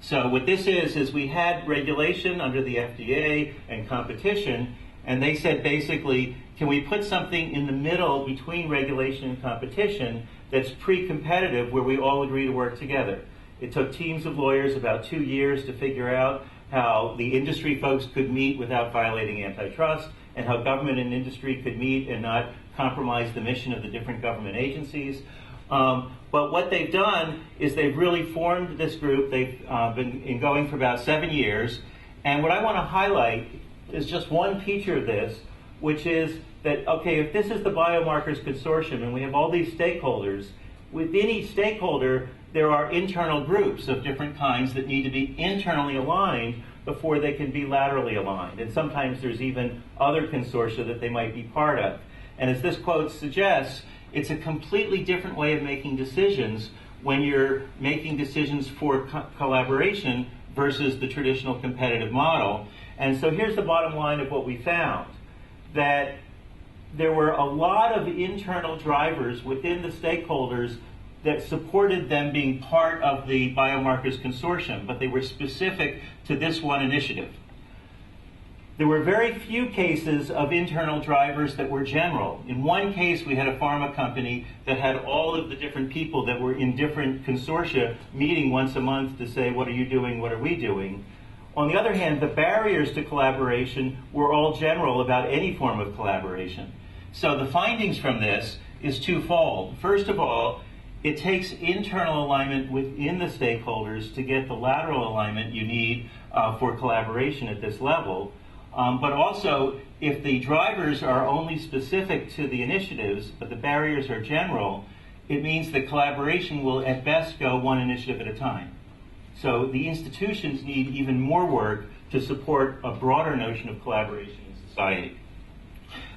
Speaker 3: So what this is we had regulation under the FDA and competition, and they said basically, can we put something in the middle between regulation and competition that's pre-competitive where we all agree to work together? It took teams of lawyers about 2 years to figure out how the industry folks could meet without violating antitrust, and how government and industry could meet and not compromise the mission of the different government agencies. But what they've done is they've really formed this group. They've been going for about 7 years. And what I want to highlight is just one feature of this, which is that, okay, if this is the biomarkers consortium and we have all these stakeholders, within each stakeholder there are internal groups of different kinds that need to be internally aligned before they can be laterally aligned. And sometimes there's even other consortia that they might be part of. And as this quote suggests, it's a completely different way of making decisions when you're making decisions for collaboration versus the traditional competitive model. And so here's the bottom line of what we found, that there were a lot of internal drivers within the stakeholders that supported them being part of the biomarkers consortium, but they were specific to this one initiative. There were very few cases of internal drivers that were general. In one case, we had a pharma company that had all of the different people that were in different consortia meeting once a month to say, what are you doing, what are we doing? On the other hand, the barriers to collaboration were all general about any form of collaboration. So the findings from this is twofold. First of all, it takes internal alignment within the stakeholders to get the lateral alignment you need for collaboration at this level. But also, if the drivers are only specific to the initiatives, but the barriers are general, it means that collaboration will at best go one initiative at a time. So the institutions need even more work to support a broader notion of collaboration in society.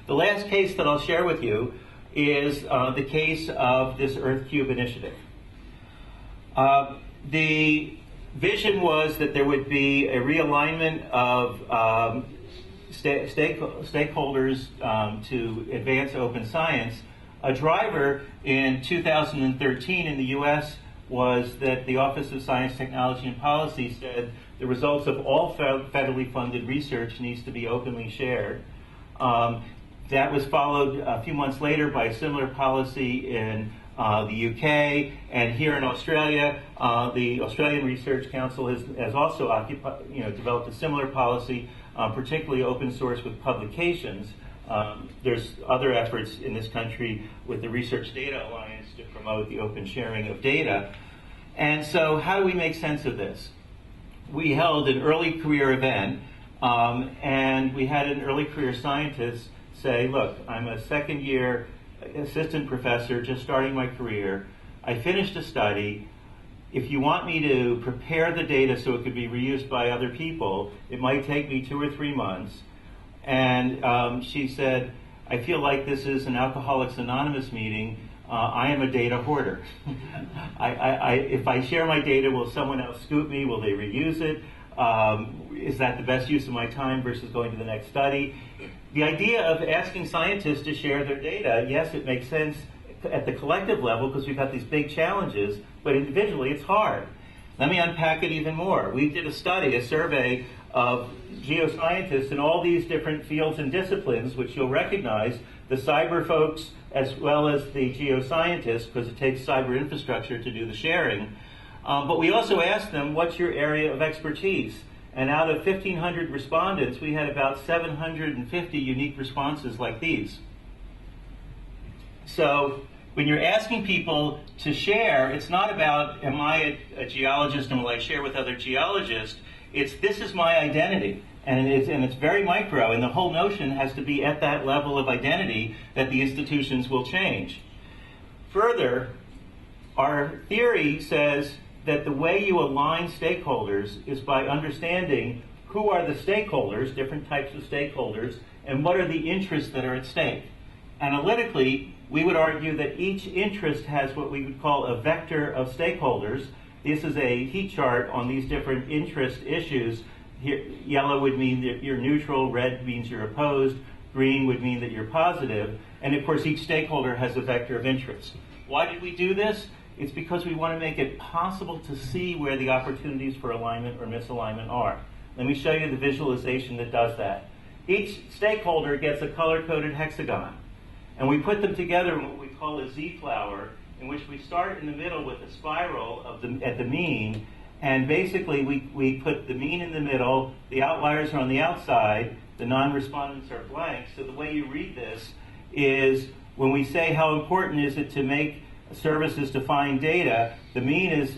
Speaker 3: The last case that I'll share with you is the case of this EarthCube initiative. The vision was that there would be a realignment of stakeholders to advance open science. A driver in 2013 in the US was that the Office of Science, Technology, and Policy said the results of all federally funded research needs to be openly shared. That was followed a few months later by a similar policy in the UK, and here in Australia, the Australian Research Council has also developed a similar policy, particularly open source with publications. There's other efforts in this country with the Research Data Alliance to promote the open sharing of data. And so how do we make sense of this? We held an early career event, and we had an early career scientist say, look, I'm a second-year assistant professor just starting my career. I finished a study. If you want me to prepare the data so it could be reused by other people, it might take me 2 or 3 months. And she said, I feel like this is an Alcoholics Anonymous meeting. I am a data hoarder. If I share my data, will someone else scoop me? Will they reuse it? Is that the best use of my time versus going to the next study? The idea of asking scientists to share their data, yes, it makes sense at the collective level because we've got these big challenges, but individually it's hard. Let me unpack it even more. We did a study, a survey of geoscientists in all these different fields and disciplines, which you'll recognize, the cyber folks as well as the geoscientists, because it takes cyber infrastructure to do the sharing. But we also asked them, what's your area of expertise? And out of 1,500 respondents, we had about 750 unique responses like these. So when you're asking people to share, it's not about, am I a geologist and will I share with other geologists? It's, this is my identity. And it's very micro, and the whole notion has to be at that level of identity that the institutions will change. Further, our theory says that the way you align stakeholders is by understanding who are the stakeholders, different types of stakeholders, and what are the interests that are at stake. Analytically, we would argue that each interest has what we would call a vector of stakeholders. This is a heat chart on these different interest issues. Here, yellow would mean that you're neutral, red means you're opposed, green would mean that you're positive, and of course each stakeholder has a vector of interest. Why did we do this? It's because we want to make it possible to see where the opportunities for alignment or misalignment are. Let me show you the visualization that does that. Each stakeholder gets a color-coded hexagon, and we put them together in what we call a Z-flower, in which we start in the middle with a spiral of at the mean, and basically we put the mean in the middle, the outliers are on the outside, the non-respondents are blank. So the way you read this is when we say how important is it to make services to find data, the mean is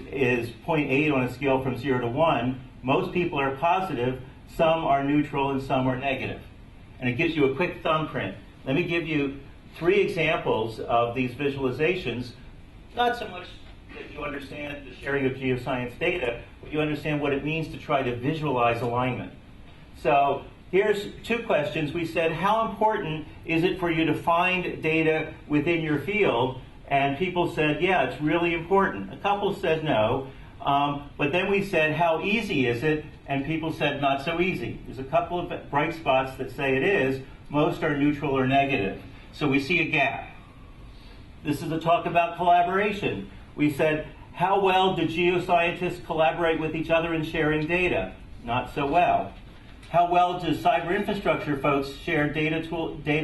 Speaker 3: 0.8 on a scale from 0 to 1. Most people are positive, some are neutral, and some are negative. And it gives you a quick thumbprint. Let me give you 3 examples of these visualizations, not so much that you understand the sharing of geoscience data, but you understand what it means to try to visualize alignment. So here's 2 questions. We said, how important is it for you to find data within your field? And people said, yeah, it's really important. A couple said no. But then we said, how easy is it? And people said, not so easy. There's a couple of bright spots that say it is. Most are neutral or negative. So we see a gap. This is a talk about collaboration. We said, how well do geoscientists collaborate with each other in sharing data? Not so well. How well do cyber infrastructure folks share data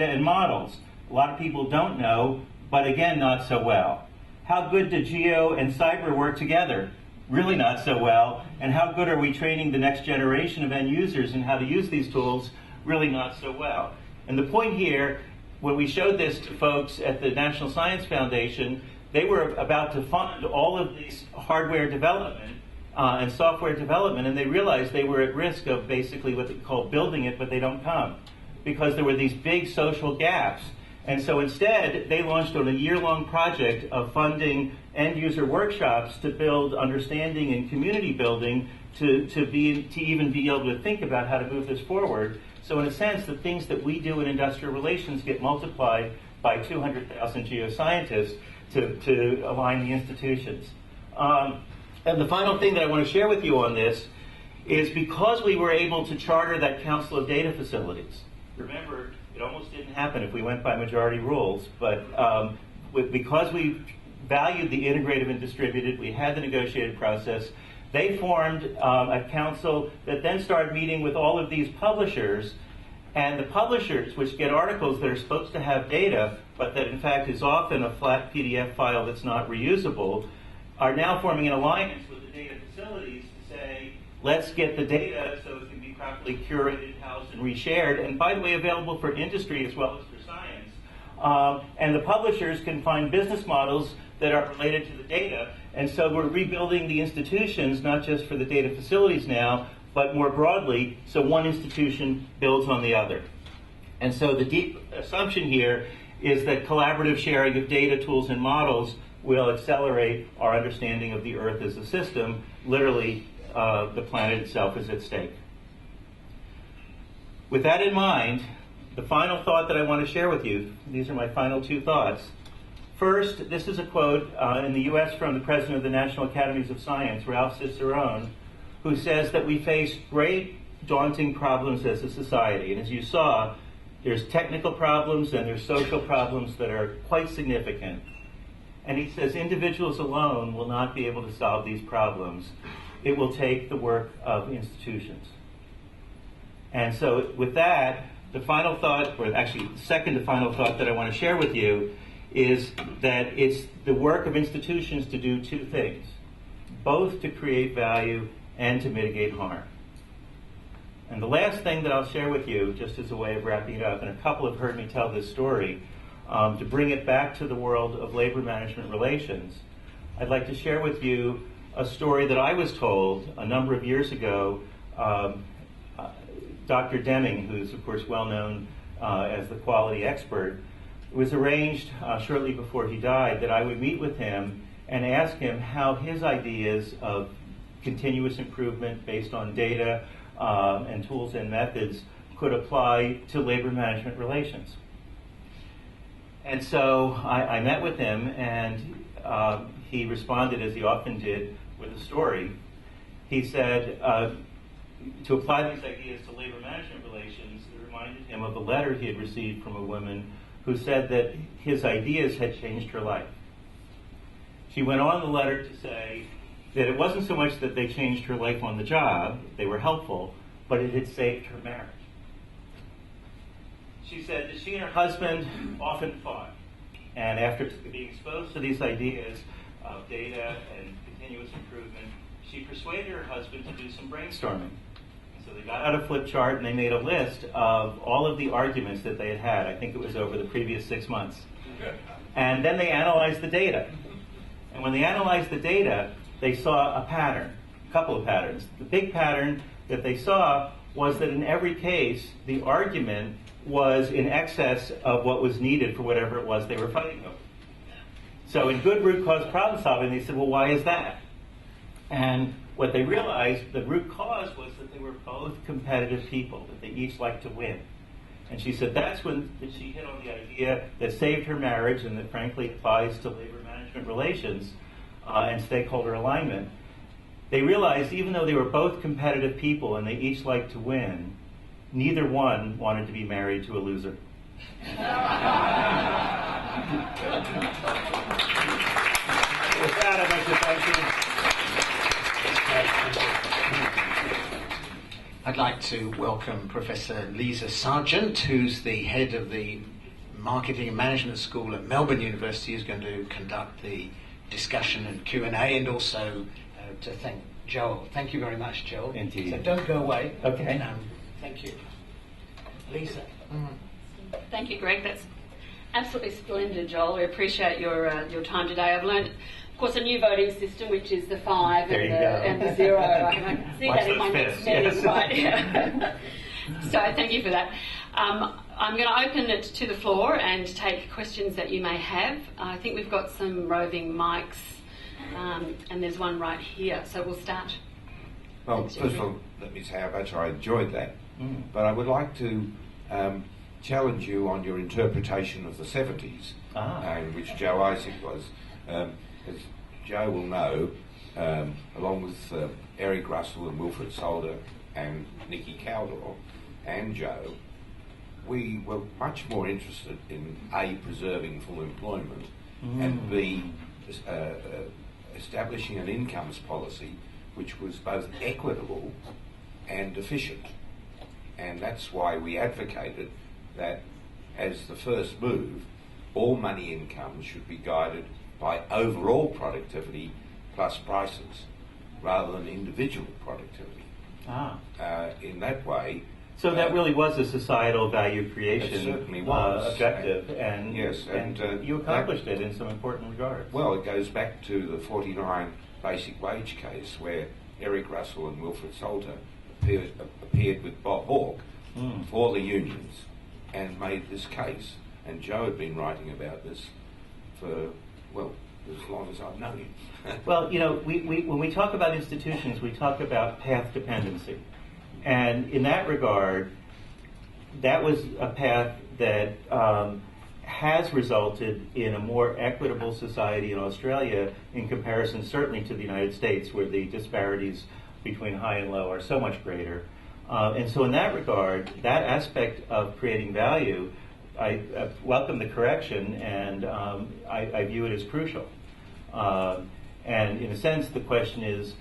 Speaker 3: and models? A lot of people don't know, but again, not so well. How good do geo and cyber work together? Really not so well. And how good are we training the next generation of end users in how to use these tools? Really not so well. And the point here, when we showed this to folks at the National Science Foundation, they were about to fund all of these hardware development and software development, and they realized they were at risk of basically what they call building it, but they don't come, because there were these big social gaps. And so instead, they launched on a year-long project of funding end-user workshops to build understanding and community building to even be able to think about how to move this forward. So in a sense, the things that we do in industrial relations get multiplied by 200,000 geoscientists to align the institutions. And the final thing that I want to share with you on this is because we were able to charter that Council of Data Facilities. Remember, it almost didn't happen if we went by majority rules, but because we valued the integrative and distributed, we had the negotiated process, they formed a council that then started meeting with all of these publishers, and the publishers, which get articles that are supposed to have data, but that in fact is often a flat PDF file that's not reusable, are now forming an alliance with the data facilities to say, let's get the data so it can be properly curated, housed, and reshared, and by the way, available for industry as well as for science. And the publishers can find business models that are related to the data, and so we're rebuilding the institutions, not just for the data facilities now, but more broadly, so one institution builds on the other. And so the deep assumption here is that collaborative sharing of data, tools, and models will accelerate our understanding of the Earth as a system. Literally, the planet itself is at stake. With that in mind, the final thought that I want to share with you, these are my final 2 thoughts. First, this is a quote in the US from the President of the National Academies of Science, Ralph Cicerone, who says that we face great, daunting problems as a society. And as you saw, there's technical problems and there's social problems that are quite significant. And he says individuals alone will not be able to solve these problems. It will take the work of institutions. And so with that, the final thought, or actually the second to final thought that I want to share with you is that it's the work of institutions to do 2 things, both to create value and to mitigate harm. And the last thing that I'll share with you, just as a way of wrapping it up, and a couple have heard me tell this story, to bring it back to the world of labor management relations, I'd like to share with you a story that I was told a number of years ago. Dr. Deming, who's of course well known as the quality expert, it was arranged shortly before he died that I would meet with him and ask him how his ideas of continuous improvement based on data and tools and methods could apply to labor management relations. And so I met with him, and he responded, as he often did, with a story. He said, to apply these ideas to labor management relations, it reminded him of a letter he had received from a woman who said that his ideas had changed her life. She went on in the letter to say that it wasn't so much that they changed her life on the job, they were helpful, but it had saved her marriage. She said that she and her husband often fought, and after being exposed to these ideas of data and continuous improvement, she persuaded her husband to do some brainstorming. And so they got out a flip chart and they made a list of all of the arguments that they had had. I think it was over the previous 6 months. And then they analyzed the data. And when they analyzed the data, they saw a pattern, a couple of patterns. The big pattern that they saw was that in every case, the argument was in excess of what was needed for whatever it was they were fighting over. So in good root cause problem solving, they said, well, why is that? And what they realized, the root cause was that they were both competitive people, that they each liked to win. And she said that's when she hit on the idea that saved her marriage and that frankly applies to labor management relations and stakeholder alignment. They realized even though they were both competitive people and they each liked to win, neither one wanted to be married to a loser. With that, I'd like to thank you.
Speaker 1: I'd like to welcome Professor Leisa Sargent, who's the head of the Marketing and Management School at Melbourne University, who's going to conduct the discussion and Q&A, and also to thank Joel. Thank you very much, Joel.
Speaker 3: Indeed.
Speaker 1: So don't go away.
Speaker 3: Okay.
Speaker 1: Thank you. Leisa.
Speaker 4: Thank you, Greg. That's absolutely splendid, Joel. We appreciate your time today. I've learned, of course, a new voting system, which is the 5 and the 0. I can see that in my next meeting, right? Yeah. So thank you for that. I'm going to open it to the floor and take questions that you may have. I think we've got some roving mics, and there's one right here. So we'll start.
Speaker 5: Well, first of all, let me say how much I enjoyed that. But I would like to challenge you on your interpretation of the 70s, in which Joe Isaac was. As Joe will know, along with Eric Russell and Wilfred Solder and Nicky Caldor and Joe, we were much more interested in A, preserving full employment, and B, establishing an incomes policy which was both equitable and efficient. And that's why we advocated that as the first move, all money income should be guided by overall productivity plus prices, rather than individual productivity. In that way...
Speaker 3: So that really was a societal value creation
Speaker 5: it certainly was.
Speaker 3: Objective, and,
Speaker 5: yes,
Speaker 3: and you accomplished it in some important regards.
Speaker 5: Well, it goes back to the 49 basic wage case, where Eric Russell and Wilfred Solder appeared with Bob Hawke for the unions and made this case. And Joe had been writing about this for, well, as long as I've known him.
Speaker 3: Well, you know, when we talk about institutions, we talk about path dependency. And in that regard, that was a path that has resulted in a more equitable society in Australia in comparison certainly to the United States, where the disparities between high and low are so much greater. And so in that regard, that aspect of creating value, I welcome the correction, and I view it as crucial. And in a sense, the question is,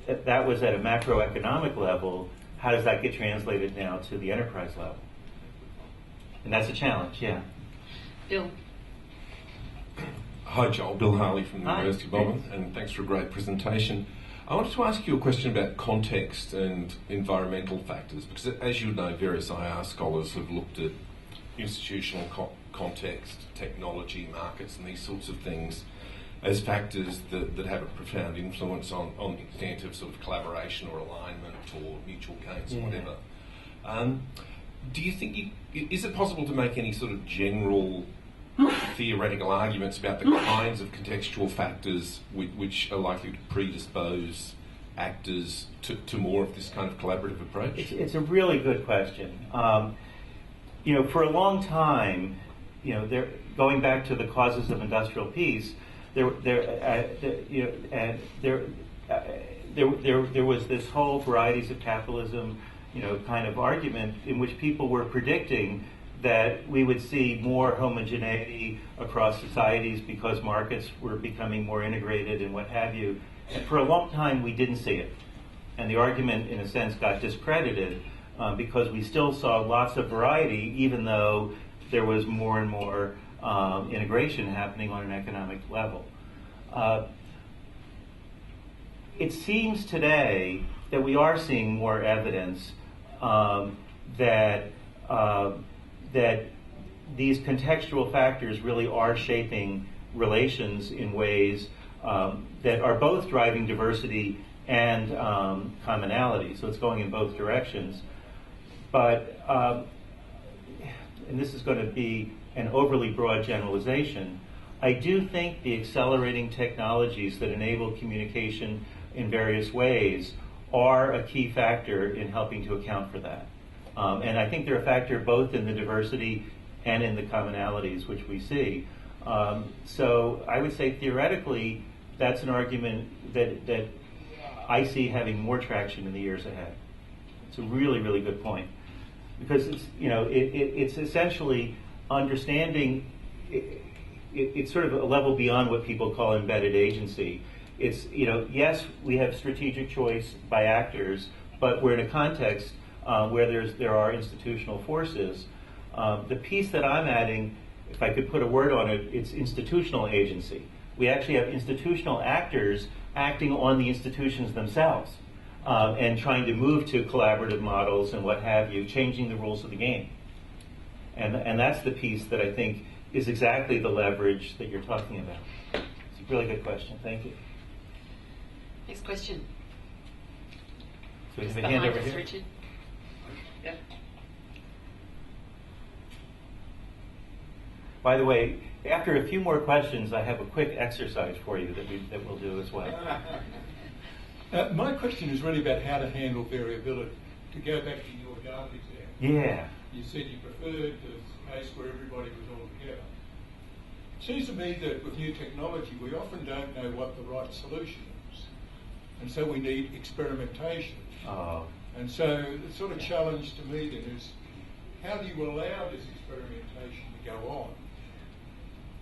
Speaker 3: that was at a macroeconomic level. How does that get translated now to the enterprise level? And that's a challenge, yeah.
Speaker 4: Bill.
Speaker 6: Hi, Joel. Bill Harley from the University of Melbourne, and thanks for a great presentation. I wanted to ask you a question about context and environmental factors, because as you know, various IR scholars have looked at institutional context, technology, markets, and these sorts of things as factors that have a profound influence on the extent of sort of collaboration or alignment or mutual gains or whatever. Do you think, is it possible to make any sort of general theoretical arguments about the kinds of contextual factors which are likely to predispose actors to more of this kind of collaborative approach?
Speaker 3: It's a really good question. For a long time, going back to the causes of industrial peace, there was this whole varieties of capitalism, kind of argument in which people were predicting that we would see more homogeneity across societies because markets were becoming more integrated and what have you. And for a long time, we didn't see it. And the argument, in a sense, got discredited because we still saw lots of variety, even though there was more and more integration happening on an economic level. It seems today that we are seeing more evidence that these contextual factors really are shaping relations in ways that are both driving diversity and commonality. So it's going in both directions. But, and this is going to be an overly broad generalization, I do think the accelerating technologies that enable communication in various ways are a key factor in helping to account for that. And I think they're a factor both in the diversity and in the commonalities which we see. So I would say theoretically, that's an argument that I see having more traction in the years ahead. It's a really, really good point. Because it's essentially understanding, it's sort of a level beyond what people call embedded agency. It's, yes, we have strategic choice by actors, but we're in a context where there are institutional forces. The piece that I'm adding, if I could put a word on it, it's institutional agency. We actually have institutional actors acting on the institutions themselves and trying to move to collaborative models and what have you, changing the rules of the game. And that's the piece that I think is exactly the leverage that you're talking about. It's a really good question. Thank you.
Speaker 4: Next question.
Speaker 3: So we have a hand over here.
Speaker 4: Richard. Yeah.
Speaker 3: By the way, after a few more questions, I have a quick exercise for you that we'll do as well.
Speaker 7: My question is really about how to handle variability. To go back to your Gardner example.
Speaker 3: Yeah.
Speaker 7: You said you preferred the case where everybody was all together. It seems to me that with new technology, we often don't know what the right solution is. And so we need experimentation.
Speaker 3: Oh.
Speaker 7: And so the sort of challenge to me then is, how do you allow this experimentation to go on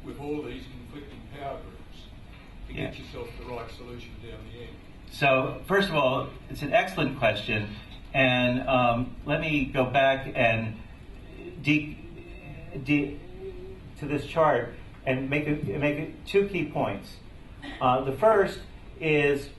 Speaker 7: with all these conflicting power groups to get yourself the right solution down the end?
Speaker 3: So first of all, it's an excellent question. And let me go back and to this chart and make two key points. The first is,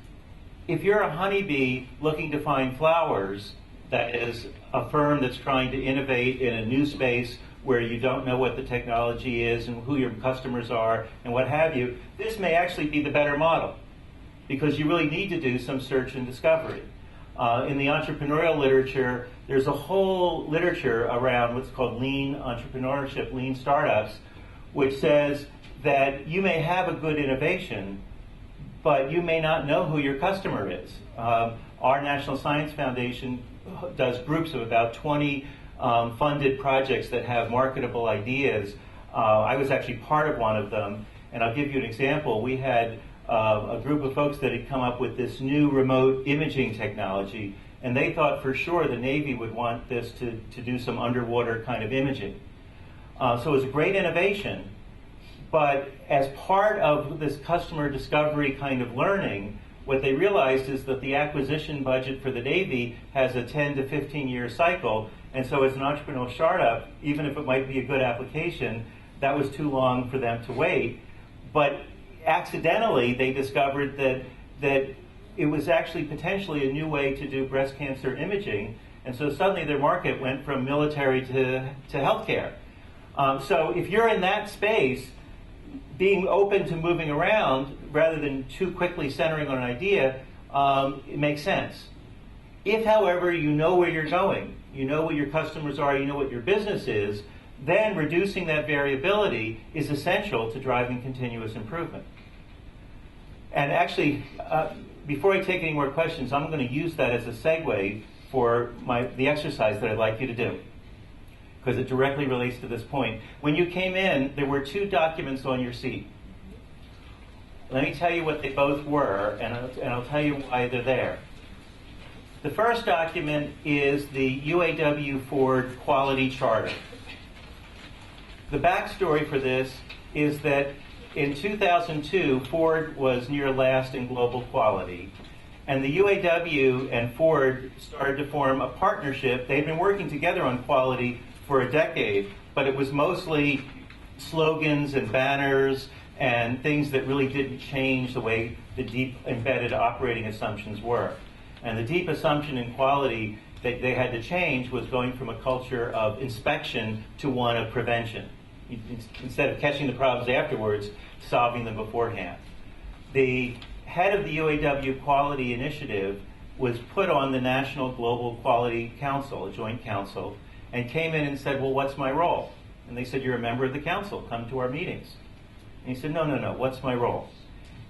Speaker 3: if you're a honeybee looking to find flowers, that is a firm that's trying to innovate in a new space where you don't know what the technology is and who your customers are and what have you, this may actually be the better model because you really need to do some search and discovery. In the entrepreneurial literature, there's a whole literature around what's called lean entrepreneurship, lean startups, which says that you may have a good innovation, but you may not know who your customer is. Our National Science Foundation does groups of about 20 funded projects that have marketable ideas. I was actually part of one of them, and I'll give you an example. We had a group of folks that had come up with this new remote imaging technology, and they thought for sure the Navy would want this to do some underwater kind of imaging. So it was a great innovation, but as part of this customer discovery kind of learning, what they realized is that the acquisition budget for the Navy has a 10 to 15 year cycle, and so as an entrepreneurial startup, even if it might be a good application, that was too long for them to wait. But accidentally, they discovered that it was actually potentially a new way to do breast cancer imaging, and so suddenly their market went from military to healthcare. So if you're in that space, being open to moving around rather than too quickly centering on an idea, it makes sense. If, however, you know where you're going, you know what your customers are, you know what your business is, then reducing that variability is essential to driving continuous improvement. And actually, before I take any more questions, I'm going to use that as a segue for the exercise that I'd like you to do, because it directly relates to this point. When you came in, there were 2 documents on your seat. Let me tell you what they both were, and I'll tell you why they're there. The first document is the UAW Ford Quality Charter. The backstory for this is that in 2002, Ford was near last in global quality, and the UAW and Ford started to form a partnership. They'd been working together on quality for a decade, but it was mostly slogans and banners and things that really didn't change the way the deep embedded operating assumptions were. And the deep assumption in quality that they had to change was going from a culture of inspection to one of prevention. Instead of catching the problems afterwards, solving them beforehand. The head of the UAW Quality Initiative was put on the National Global Quality Council, a joint council, and came in and said, well, what's my role? And they said, you're a member of the council, come to our meetings. And he said, no, what's my role?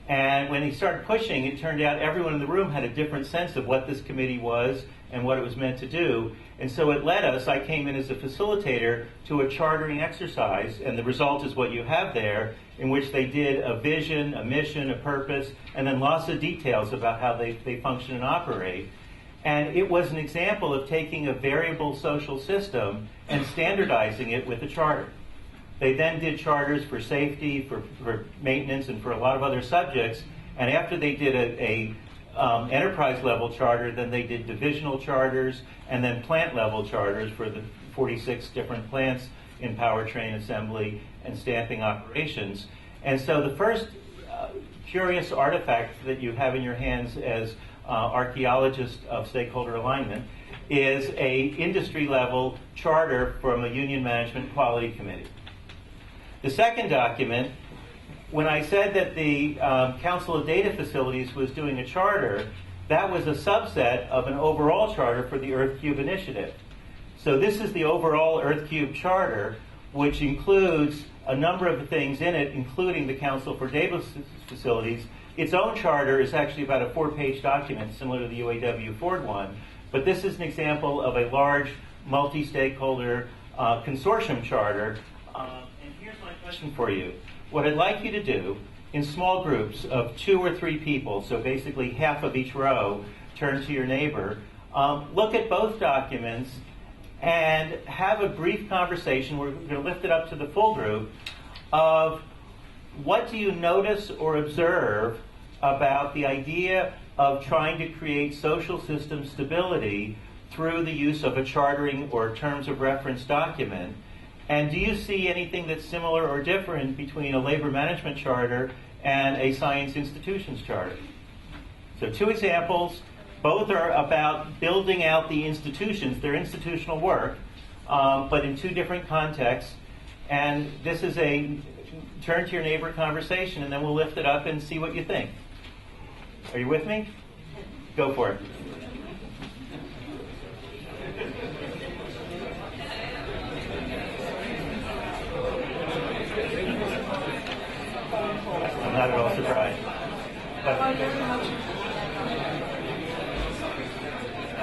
Speaker 3: And when he started pushing, it turned out everyone in the room had a different sense of what this committee was and what it was meant to do. And so it led us, I came in as a facilitator, to a chartering exercise, and the result is what you have there, in which they did a vision, a mission, a purpose, and then lots of details about how they function and operate. And it was an example of taking a variable social system and standardizing it with a charter. They then did charters for safety, for maintenance, and for a lot of other subjects. And after they did a enterprise-level charter, then they did divisional charters, and then plant-level charters for the 46 different plants in powertrain assembly and stamping operations. And so the first curious artifact that you have in your hands as archaeologists of stakeholder alignment is a industry-level charter from a Union Management Quality Committee. The second document, when I said that the Council of Data Facilities was doing a charter, that was a subset of an overall charter for the EarthCube initiative. So this is the overall EarthCube charter, which includes a number of things in it, including the Council for Data Facilities. Its own charter is actually about a 4-page document, similar to the UAW Ford one, but this is an example of a large multi-stakeholder consortium charter. Question for you. What I'd like you to do, in small groups of 2 or 3 people, so basically half of each row, turn to your neighbor, look at both documents and have a brief conversation. We're going to lift it up to the full group of what do you notice or observe about the idea of trying to create social system stability through the use of a chartering or terms of reference document. And do you see anything that's similar or different between a labor management charter and a science institutions charter? So 2 examples. Both are about building out the institutions, their institutional work, but in 2 different contexts. And this is a turn to your neighbor conversation, and then we'll lift it up and see what you think. Are you with me? Go for it. Not at all surprised.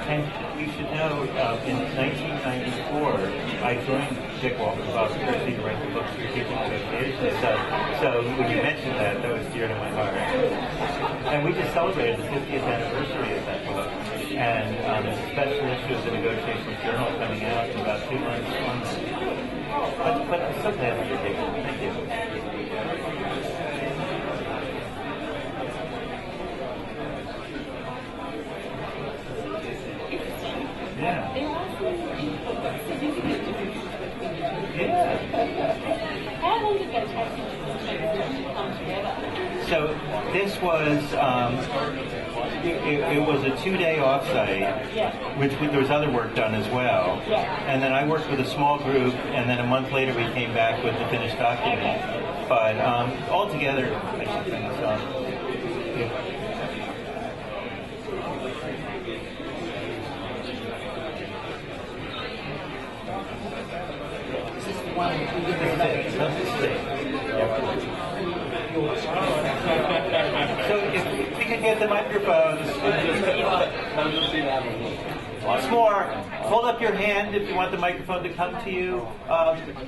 Speaker 3: And you should know, in 1994, I joined Dick Walker's University to write the book Strategic Negotiations. So when you mentioned that was dear to my heart. And we just celebrated the 50th anniversary of that book. And there's a special issue of the Negotiations Journal coming out in about 2 months on that. But I'm so glad that you're taking it. Thank you. Yeah.
Speaker 4: How long did that take to come together?
Speaker 3: So this was it was a 2-day offsite, which there was other work done as well. And then I worked with a small group, and then a month later we came back with the finished document. But altogether, I should bring this up. So if we could get the microphones. Once more, hold up your hand if you want the microphone to come to you.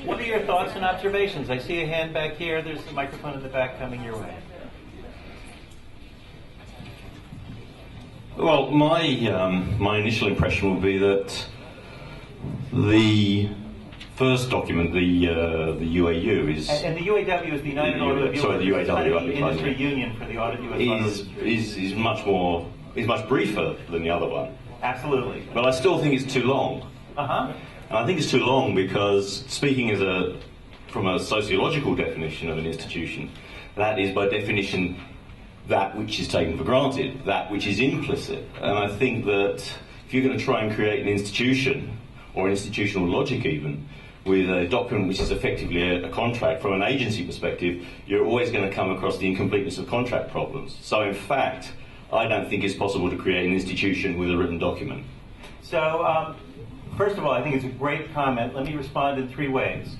Speaker 3: What are your thoughts and observations? I see a hand back here. There's the microphone in the back coming your way.
Speaker 8: Well, my initial impression would be that the first document, the UAU, is...
Speaker 3: And the UAW is the United Automobile...
Speaker 8: Sorry, the UAW,
Speaker 3: Industry Union for the US
Speaker 8: is much briefer than the other one.
Speaker 3: Absolutely.
Speaker 8: But I still think it's too long. And I think it's too long because, speaking from a sociological definition of an institution, that is by definition that which is taken for granted, that which is implicit. And I think that if you're going to try and create an institution, or institutional logic even, with a document which is effectively a contract, from an agency perspective, you're always going to come across the incompleteness of contract problems. So in fact, I don't think it's possible to create an institution with a written document.
Speaker 3: So, first of all, I think it's a great comment. Let me respond in three ways.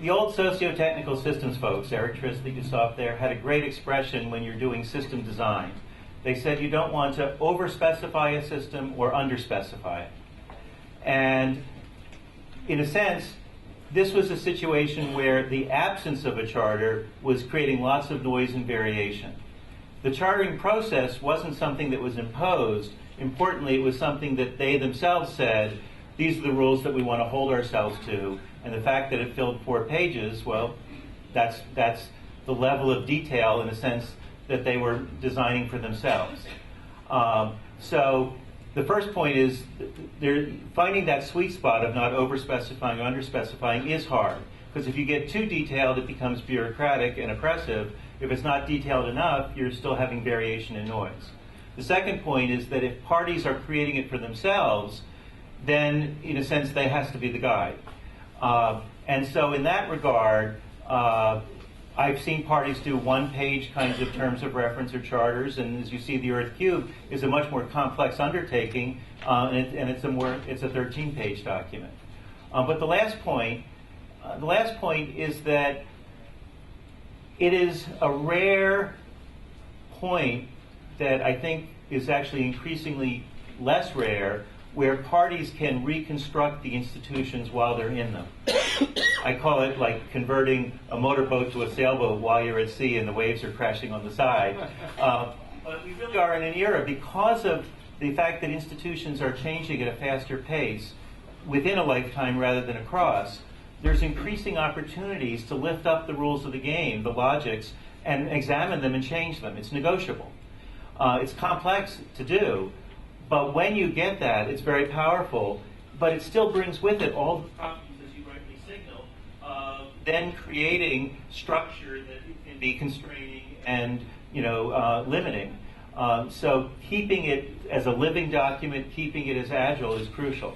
Speaker 3: The old socio-technical systems folks, Eric Trist that you saw up there, had a great expression when you're doing system design. They said you don't want to over-specify a system or under-specify it. And in a sense, this was a situation where the absence of a charter was creating lots of noise and variation. The chartering process wasn't something that was imposed. Importantly, it was something that they themselves said, these are the rules that we want to hold ourselves to. And the fact that it filled 4 pages, well, that's the level of detail, in a sense, that they were designing for themselves. So the first point is finding that sweet spot of not over-specifying or under-specifying is hard. Because if you get too detailed, it becomes bureaucratic and oppressive. If it's not detailed enough, you're still having variation and noise. The second point is that if parties are creating it for themselves, then, in a sense, they has to be the guide. And so in that regard, I've seen parties do one-page kinds of terms of reference or charters, and as you see, the Earth Cube is a much more complex undertaking, and it's a 13-page document. But the last point is that it is a rare point that I think is actually increasingly less rare, where parties can reconstruct the institutions while they're in them. I call it like converting a motorboat to a sailboat while you're at sea and the waves are crashing on the side. But we really are in an era, because of the fact that institutions are changing at a faster pace within a lifetime rather than across, there's increasing opportunities to lift up the rules of the game, the logics, and examine them and change them. It's negotiable. It's complex to do, but when you get that, it's very powerful, but it still brings with it all the problems, as you rightly signal, of then creating structure that can be constraining and limiting. So keeping it as a living document, keeping it as agile is crucial.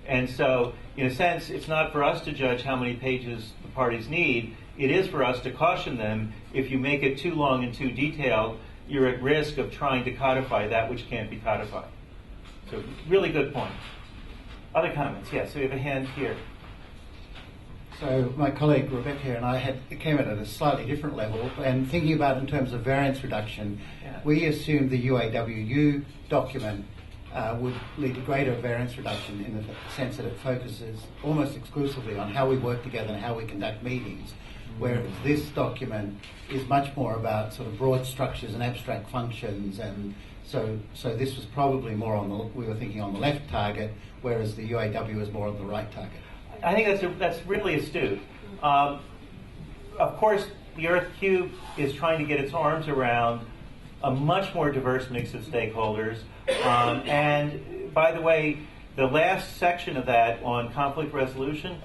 Speaker 3: And so, in a sense, it's not for us to judge how many pages the parties need. It is for us to caution them, if you make it too long and too detailed, you're at risk of trying to codify that which can't be codified. So, really good point. Other comments? Yes, so we have a hand here.
Speaker 9: So my colleague Rebecca and I came at it at a slightly different level, and thinking about it in terms of variance reduction, we assumed the UAWU document would lead to greater variance reduction in the sense that it focuses almost exclusively on how we work together and how we conduct meetings, whereas this document is much more about sort of broad structures and abstract functions, and so this was probably more we were thinking on the left target, whereas the UAW is more on the right target.
Speaker 3: I think that's really astute. Of course, the Earth Cube is trying to get its arms around a much more diverse mix of stakeholders. And by the way, the last section of that on conflict resolution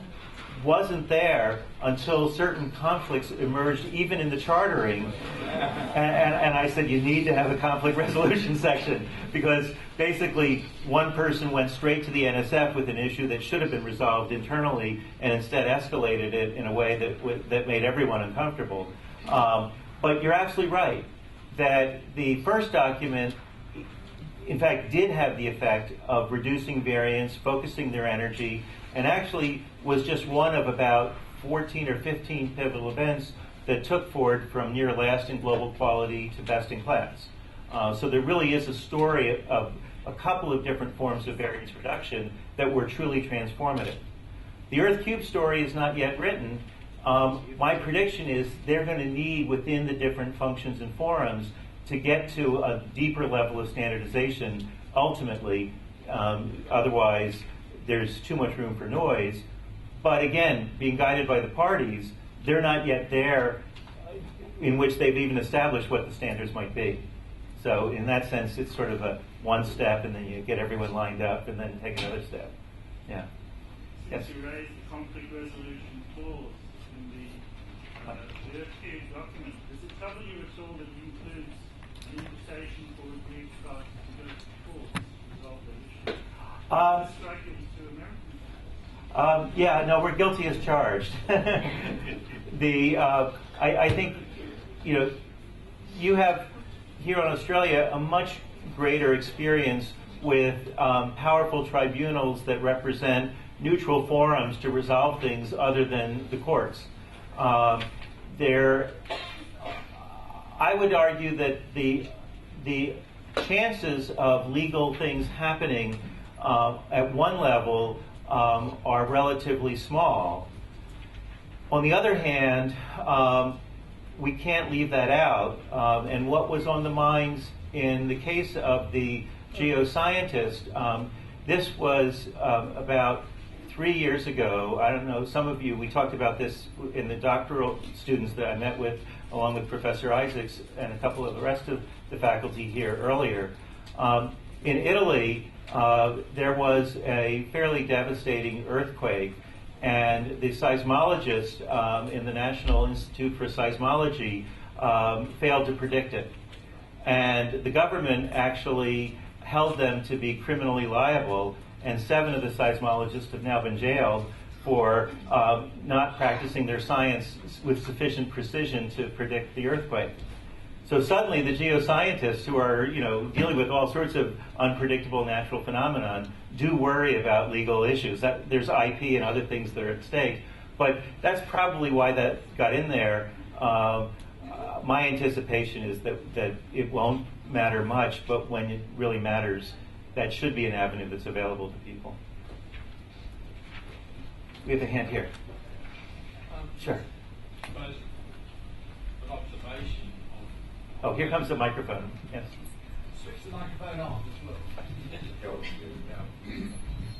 Speaker 3: wasn't there until certain conflicts emerged, even in the chartering. And I said, you need to have a conflict resolution section, because basically one person went straight to the NSF with an issue that should have been resolved internally, and instead escalated it in a way that made everyone uncomfortable. But you're absolutely right that the first document, in fact, did have the effect of reducing variance, focusing their energy, and actually was just one of about 14 or 15 pivotal events that took Ford from near last in global quality to best in class. So there really is a story of a couple of different forms of variance reduction that were truly transformative. The Earth Cube story is not yet written. My prediction is they're going to need, within the different functions and forums, to get to a deeper level of standardization ultimately. Otherwise, there's too much room for noise. But again, being guided by the parties, they're not yet there in which they've even established what the standards might be. So in that sense, it's sort of a one step, and then you get everyone lined up, and then take another step. Yeah.
Speaker 10: Since
Speaker 3: Yes.
Speaker 10: you raised the conflict resolution clause in the Earth Cube document, does it cover you at all that it includes an invitation for agreed sites to go to court to resolve the issue? Does it strike you as too American?
Speaker 3: Yeah, no, we're guilty as charged. I think, you have here in Australia a much greater experience with powerful tribunals that represent neutral forums to resolve things other than the courts. I would argue that the chances of legal things happening at one level are relatively small. On the other hand, we can't leave that out. And what was on the minds in the case of the geoscientist, this was about 3 years ago. I don't know, some of you, we talked about this in the doctoral students that I met with, along with Professor Isaacs and a couple of the rest of the faculty here earlier. In Italy, there was a fairly devastating earthquake, and the seismologist in the National Institute for Seismology failed to predict it. And the government actually held them to be criminally liable, and 7 of the seismologists have now been jailed for not practicing their science with sufficient precision to predict the earthquake. So suddenly the geoscientists, who are dealing with all sorts of unpredictable natural phenomenon, do worry about legal issues. There's IP and other things that are at stake, but that's probably why that got in there. My anticipation is that it won't matter much, but when it really matters, that should be an avenue that's available to people. We have a hand here. Sure.
Speaker 11: An observation.
Speaker 3: Oh, here comes the microphone. Yes.
Speaker 11: Switch the microphone on as well.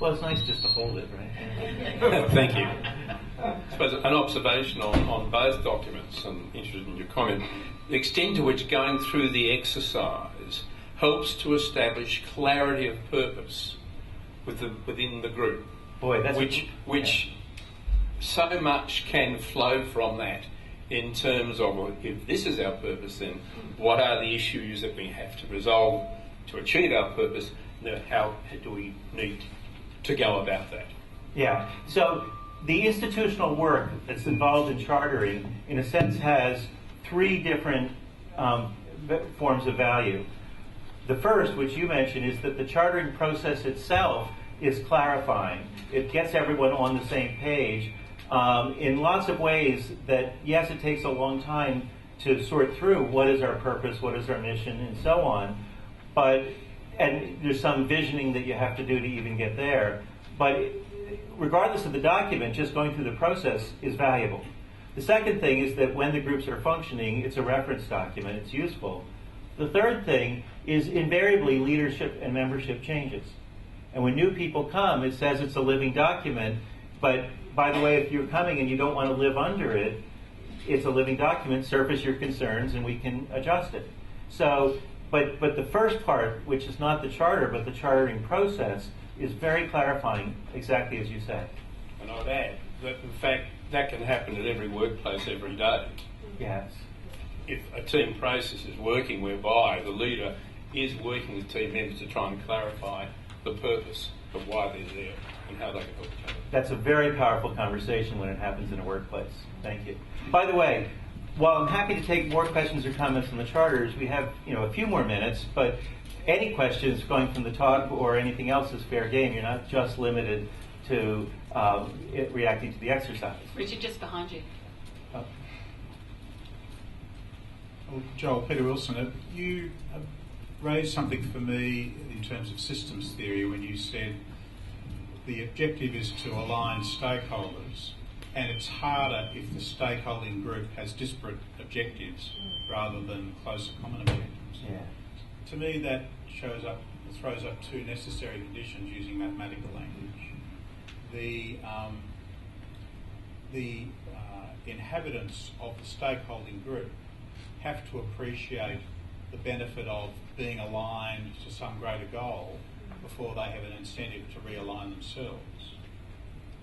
Speaker 3: Well, it's nice just to hold it, right?
Speaker 11: Thank you. I suppose an observation on both documents, and interested in your comment, the extent to which going through the exercise helps to establish clarity of purpose within the group.
Speaker 3: Boy, that's
Speaker 11: which so much can flow from that in terms of, well, if this is our purpose, then what are the issues that we have to resolve to achieve our purpose? And how do we need to go about that?
Speaker 3: Yeah. So the institutional work that's involved in chartering, in a sense, has 3 different forms of value. The first, which you mentioned, is that the chartering process itself is clarifying. It gets everyone on the same page in lots of ways that, yes, it takes a long time to sort through what is our purpose, what is our mission, and so on. And there's some visioning that you have to do to even get there. But regardless of the document, just going through the process is valuable. The second thing is that when the groups are functioning, it's a reference document, it's useful. The third thing is invariably leadership and membership changes. And when new people come, it says it's a living document, but by the way, if you're coming and you don't want to live under it, it's a living document, surface your concerns and we can adjust it. So, but the first part, which is not the charter, but the chartering process, is very clarifying, exactly as you said.
Speaker 11: And I'd add that, in fact, that can happen at every workplace every day.
Speaker 3: Yes.
Speaker 11: If a team process is working whereby the leader is working with team members to try and clarify the purpose of why they're there and how they can help each other.
Speaker 3: That's a very powerful conversation when it happens in a workplace. Thank you. By the way, while I'm happy to take more questions or comments on the charters, we have a few more minutes, but any questions going from the talk or anything else is fair game. You're not just limited to reacting to the exercise.
Speaker 4: Richard, just behind you.
Speaker 3: Oh.
Speaker 12: Well, Joel, Peter Wilson, you raised something for me in terms of systems theory when you said the objective is to align stakeholders, and it's harder if the stakeholding group has disparate objectives rather than closer common objectives.
Speaker 3: Yeah.
Speaker 12: To me, that throws up two necessary conditions using mathematical language. The inhabitants of the stakeholding group have to appreciate the benefit of being aligned to some greater goal before they have an incentive to realign themselves.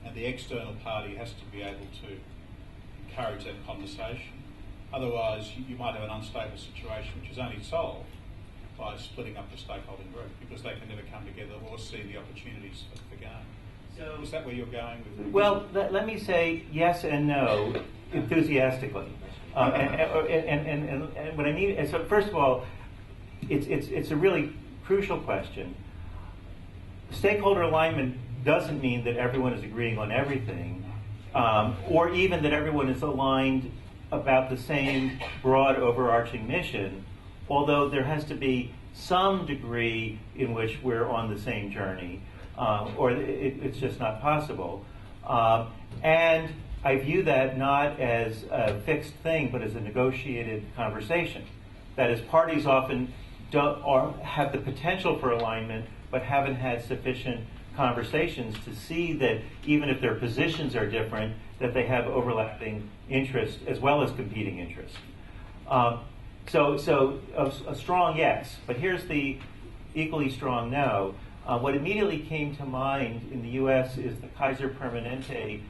Speaker 12: And the external party has to be able to encourage that conversation. Otherwise, you might have an unstable situation which is only solved by splitting up the stakeholding group because they can never come together or see the opportunities for gain. So, is that where you're going with it?
Speaker 3: Well, let me say yes and no enthusiastically. And what I mean is, so first of all, it's a really crucial question. Stakeholder alignment doesn't mean that everyone is agreeing on everything, or even that everyone is aligned about the same broad overarching mission, although there has to be some degree in which we're on the same journey, or it's just not possible. And I view that not as a fixed thing, but as a negotiated conversation. That is, parties often have the potential for alignment, but haven't had sufficient conversations to see that even if their positions are different, that they have overlapping interests as well as competing interests. So a strong yes, but here's the equally strong no. What immediately came to mind in the U.S. is the Kaiser Permanente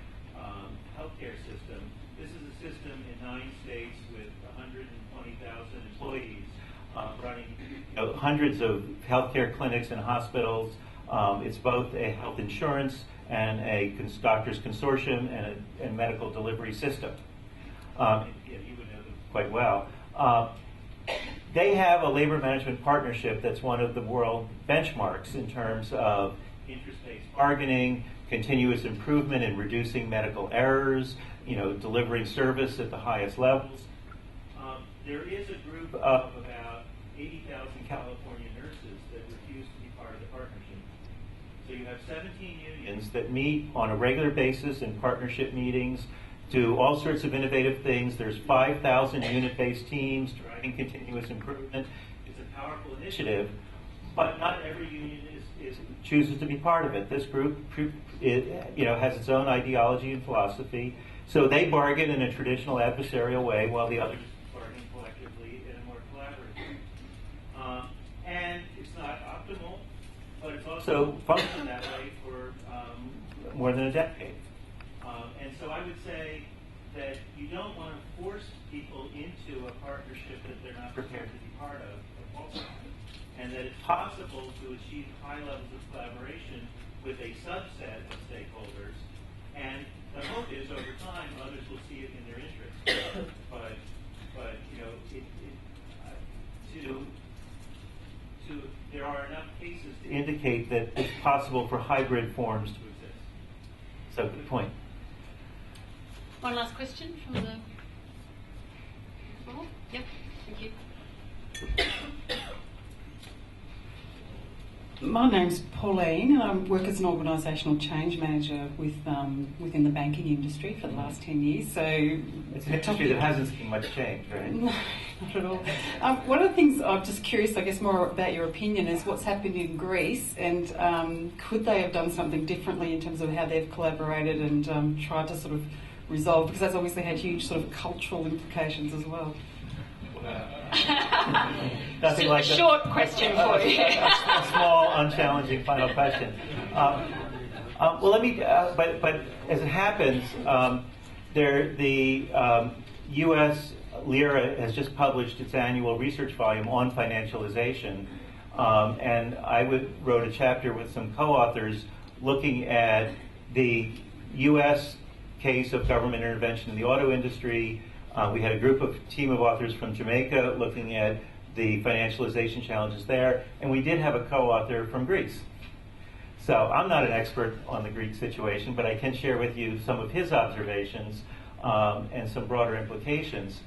Speaker 3: healthcare system. This is a system in 9 states with 120,000 employees running hundreds of healthcare clinics and hospitals. It's both a health insurance and a doctors consortium and a medical delivery system. You would know them quite well. They have a labor management partnership that's one of the world benchmarks in terms of interest-based bargaining, continuous improvement in reducing medical errors, delivering service at the highest levels. There is a group of about 80,000 California nurses that refuse to be part of the partnership. So you have 17 unions that meet on a regular basis in partnership meetings, do all sorts of innovative things. There's 5,000 unit-based teams driving continuous improvement. It's a powerful initiative, but not every union chooses to be part of it. This group has its own ideology and philosophy, so they bargain in a traditional adversarial way while the others bargain collectively in a more collaborative. And it's not optimal, but it's also functioned that way for more than a decade. And so I would say that you don't want to force people into a partnership that they're not prepared to be part of, and that it's possible to achieve high levels of collaboration with a subset of stakeholders. And the hope is, over time, others will see it in their interest. But there are enough cases to indicate that it's possible for hybrid forms to exist. So, good point.
Speaker 4: One last question from the floor. Yep, thank you.
Speaker 13: My name's Pauline, and I work as an organisational change manager within the banking industry for the last 10 years. So
Speaker 3: it's an industry that hasn't seen much change, right?
Speaker 13: No, not at all. One of the things I'm just curious, I guess, more about your opinion is what's happened in Greece, and could they have done something differently in terms of how they've collaborated and tried to sort of resolve, because that's obviously had huge sort of cultural implications as well.
Speaker 3: Nothing like a
Speaker 4: short question for you.
Speaker 3: A small, unchallenging final question. Well, let me. But as it happens, the U.S. LIRA has just published its annual research volume on financialization, and I wrote a chapter with some co-authors looking at the U.S. case of government intervention in the auto industry. We had a team of authors from Jamaica looking at the financialization challenges there, and we did have a co-author from Greece. So I'm not an expert on the Greek situation, but I can share with you some of his observations and some broader implications.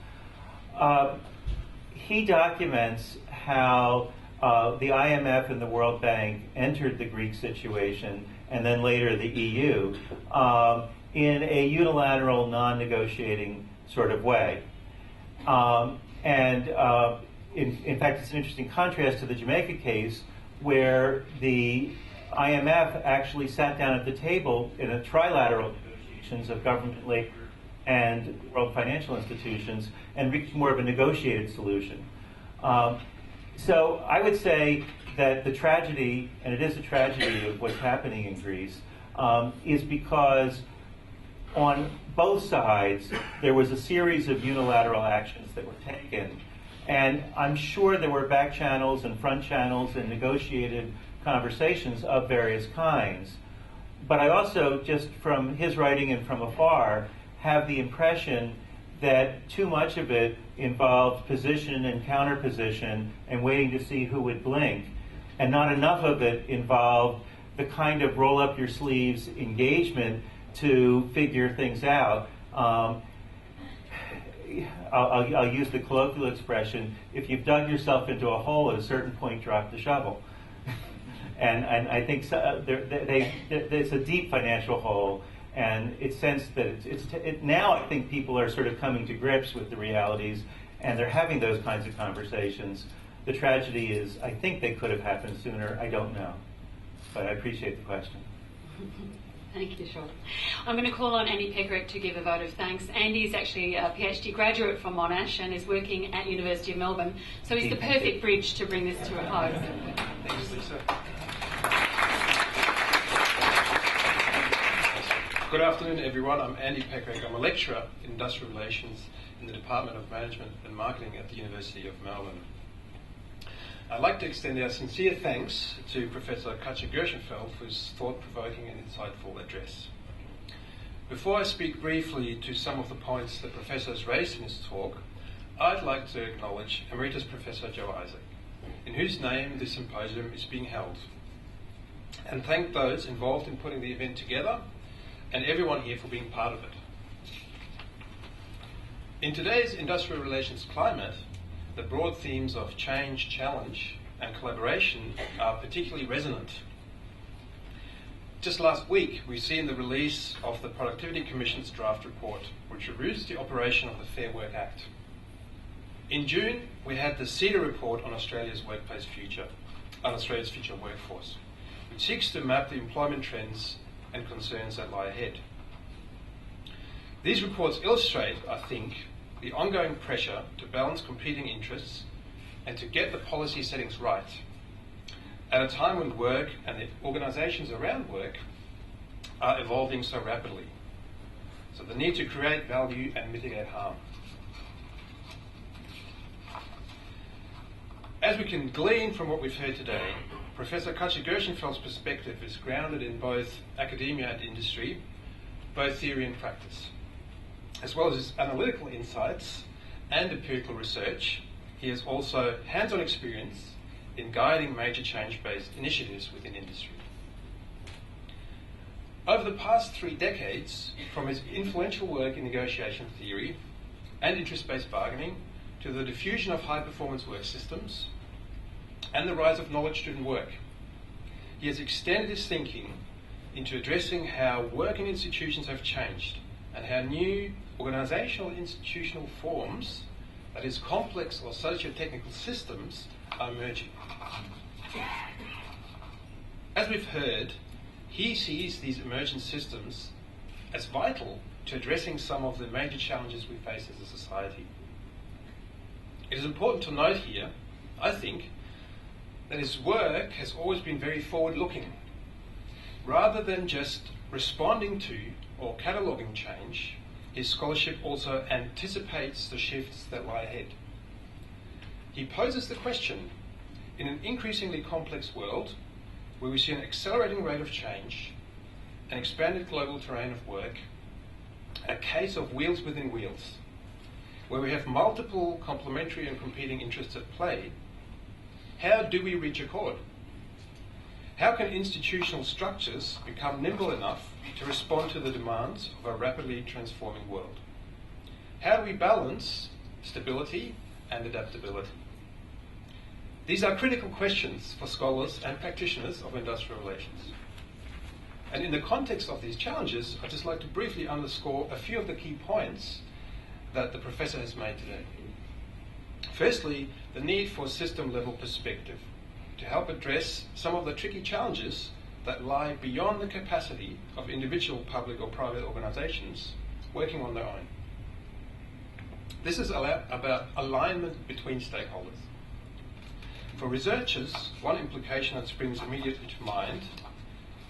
Speaker 3: he documents how the IMF and the World Bank entered the Greek situation, and then later the EU, in a unilateral, non-negotiating sort of way. In fact, it's an interesting contrast to the Jamaica case, where the IMF actually sat down at the table in a trilateral negotiations of government, labor, and world financial institutions, and reached more of a negotiated solution. So I would say that the tragedy, and it is a tragedy of what's happening in Greece, is because on both sides there was a series of unilateral actions that were taken. And I'm sure there were back channels and front channels and negotiated conversations of various kinds. But I also, just from his writing and from afar, have the impression that too much of it involved position and counterposition and waiting to see who would blink, and not enough of it involved the kind of roll up your sleeves engagement to figure things out. I'll use the colloquial expression: if you've dug yourself into a hole, at a certain point, drop the shovel. and I think it's a deep financial hole, and it's sensed that now I think people are sort of coming to grips with the realities, and they're having those kinds of conversations. The tragedy is, I think they could have happened sooner. I don't know, but I appreciate the question.
Speaker 4: Thank you, Sean. I'm going to call on Andi Pekarek to give a vote of thanks. Andi is actually a PhD graduate from Monash and is working at University of Melbourne, so he's the perfect bridge to bring this to a close.
Speaker 14: Thanks, Leisa. Good afternoon, everyone. I'm Andi Pekarek. I'm a lecturer in industrial relations in the Department of Management and Marketing at the University of Melbourne. I'd like to extend our sincere thanks to Professor Cutcher-Gershenfeld for his thought-provoking and insightful address. Before I speak briefly to some of the points the Professor has raised in his talk, I'd like to acknowledge Emeritus Professor Joe Isaac, in whose name this symposium is being held, and thank those involved in putting the event together and everyone here for being part of it. In today's industrial relations climate, the broad themes of change, challenge, and collaboration are particularly resonant. Just last week, we've seen the release of the Productivity Commission's draft report, which reviews the operation of the Fair Work Act. In June, we had the CEDA report on Australia's future workforce, which seeks to map the employment trends and concerns that lie ahead. These reports illustrate, I think, the ongoing pressure to balance competing interests and to get the policy settings right at a time when work and the organisations around work are evolving so rapidly. So the need to create value and mitigate harm. As we can glean from what we've heard today, Professor Cutcher-Gershenfeld's perspective is grounded in both academia and industry, both theory and practice. As well as his analytical insights and empirical research, he has also hands-on experience in guiding major change-based initiatives within industry. Over the past 3 decades, from his influential work in negotiation theory and interest-based bargaining to the diffusion of high-performance work systems and the rise of knowledge-driven work, he has extended his thinking into addressing how work in institutions have changed and how new organisational and institutional forms, that is complex or socio-technical systems, are emerging. As we've heard, he sees these emergent systems as vital to addressing some of the major challenges we face as a society. It is important to note here, I think, that his work has always been very forward-looking. Rather than just responding to or cataloguing change, his scholarship also anticipates the shifts that lie ahead. He poses the question, in an increasingly complex world, where we see an accelerating rate of change, an expanded global terrain of work, a case of wheels within wheels, where we have multiple complementary and competing interests at play, how do we reach accord? How can institutional structures become nimble enough to respond to the demands of a rapidly transforming world? How do we balance stability and adaptability. These are critical questions for scholars and practitioners of industrial relations. And in the context of these challenges, I'd just like to briefly underscore a few of the key points that the professor has made today. Firstly, the need for system-level perspective to help address some of the tricky challenges that lie beyond the capacity of individual public or private organisations working on their own. This is about alignment between stakeholders. For researchers, one implication that springs immediately to mind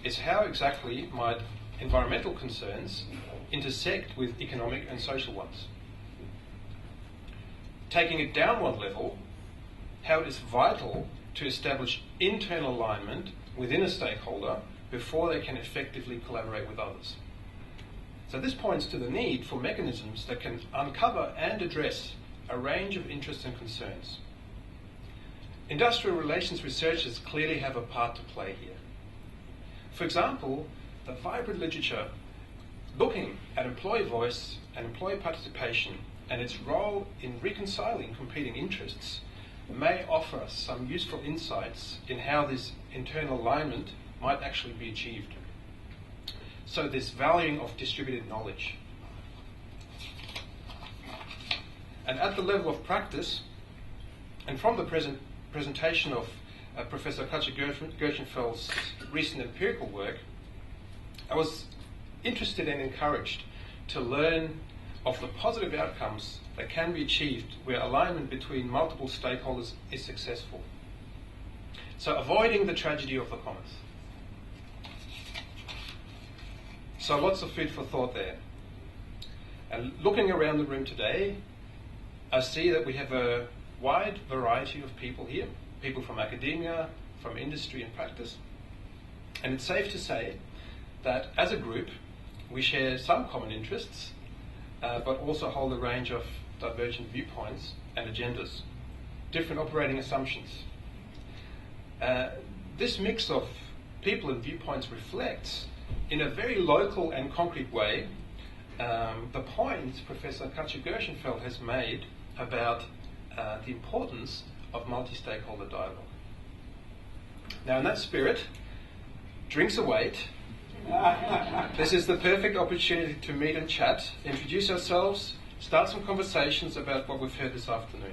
Speaker 14: is how exactly might environmental concerns intersect with economic and social ones. Taking it down one level, how it is vital to establish internal alignment within a stakeholder before they can effectively collaborate with others. So this points to the need for mechanisms that can uncover and address a range of interests and concerns. Industrial relations researchers clearly have a part to play here. For example, the vibrant literature looking at employee voice and employee participation and its role in reconciling competing interests may offer us some useful insights in how this internal alignment might actually be achieved. So this valuing of distributed knowledge. And at the level of practice, and from the presentation of Professor Cutcher-Gershenfeld's recent empirical work, I was interested and encouraged to learn of the positive outcomes that can be achieved where alignment between multiple stakeholders is successful. So avoiding the tragedy of the commons. So lots of food for thought there. And looking around the room today, I see that we have a wide variety of people here, people from academia, from industry and practice. And it's safe to say that as a group, we share some common interests, but also hold a range of divergent viewpoints and agendas, different operating assumptions. This mix of people and viewpoints reflects, in a very local and concrete way, the points Professor Cutcher-Gershenfeld has made about the importance of multi-stakeholder dialogue. Now, in that spirit, drinks await. This is the perfect opportunity to meet and chat, introduce ourselves, start some conversations about what we've heard this afternoon.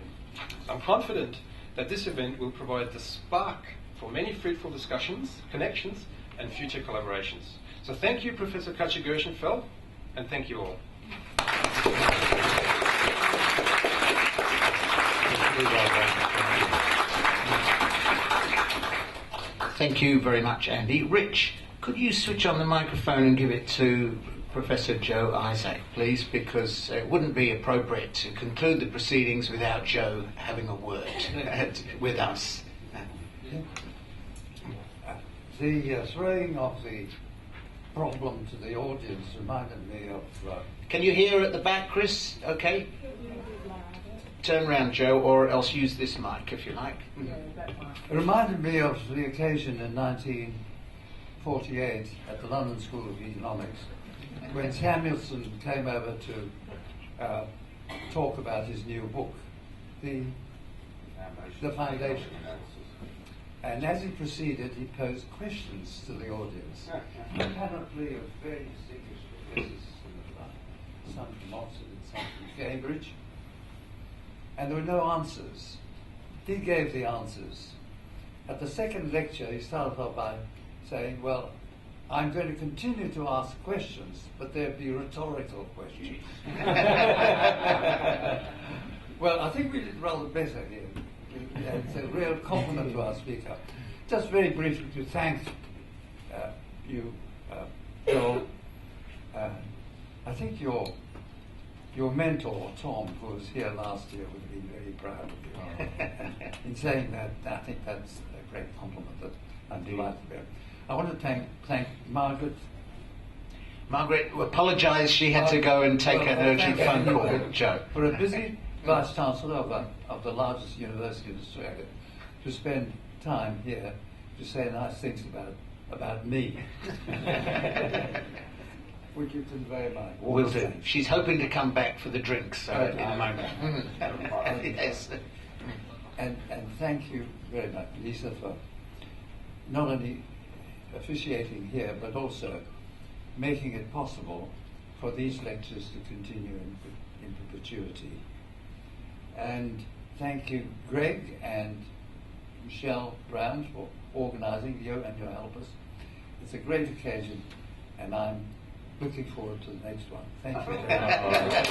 Speaker 14: I'm confident that this event will provide the spark for many fruitful discussions, connections, and future collaborations. So thank you, Professor Cutcher-Gershenfeld, and thank you all.
Speaker 1: Thank you very much, Andy. Rich, could you switch on the microphone and give it to Professor Joe Isaac, please, because it wouldn't be appropriate to conclude the proceedings without Joe having a word with us.
Speaker 15: The throwing of the problem to the audience reminded me of...
Speaker 1: Can you hear at the back, Chris? Okay. Turn round, Joe, or else use this mic if you like.
Speaker 15: It reminded me of the occasion in 1948 at the London School of Economics when Samuelson came over to talk about his new book, The Foundation. And as he proceeded, he posed questions to the audience. Apparently of very distinguished professors, some from Oxford and some from Cambridge. And there were no answers. He gave the answers. At the second lecture, he started off by saying, well, I'm going to continue to ask questions, but they'll be rhetorical questions. Well, I think we did rather better here. It's a real compliment to our speaker. Just very briefly to thank you, Joel. I think your mentor, Tom, who was here last year, would be very proud of you. In saying that, I think that's a great compliment that I'm delighted about. I want to thank Margaret.
Speaker 1: Margaret apologised she had to go and take an urgent phone call, Joe.
Speaker 15: For a busy Vice-Chancellor of the largest university in Australia to spend time here to say nice things about me. would you convey my
Speaker 1: Will do.
Speaker 15: thanks?
Speaker 1: She's hoping to come back for the drinks in a moment. Yes.
Speaker 15: And thank you very much, Leisa, for not only officiating here, but also making it possible for these lectures to continue in perpetuity. And thank you, Greg and Michelle Brown, for organising you and your helpers. It's a great occasion, and I'm looking forward to the next one. Thank you very much.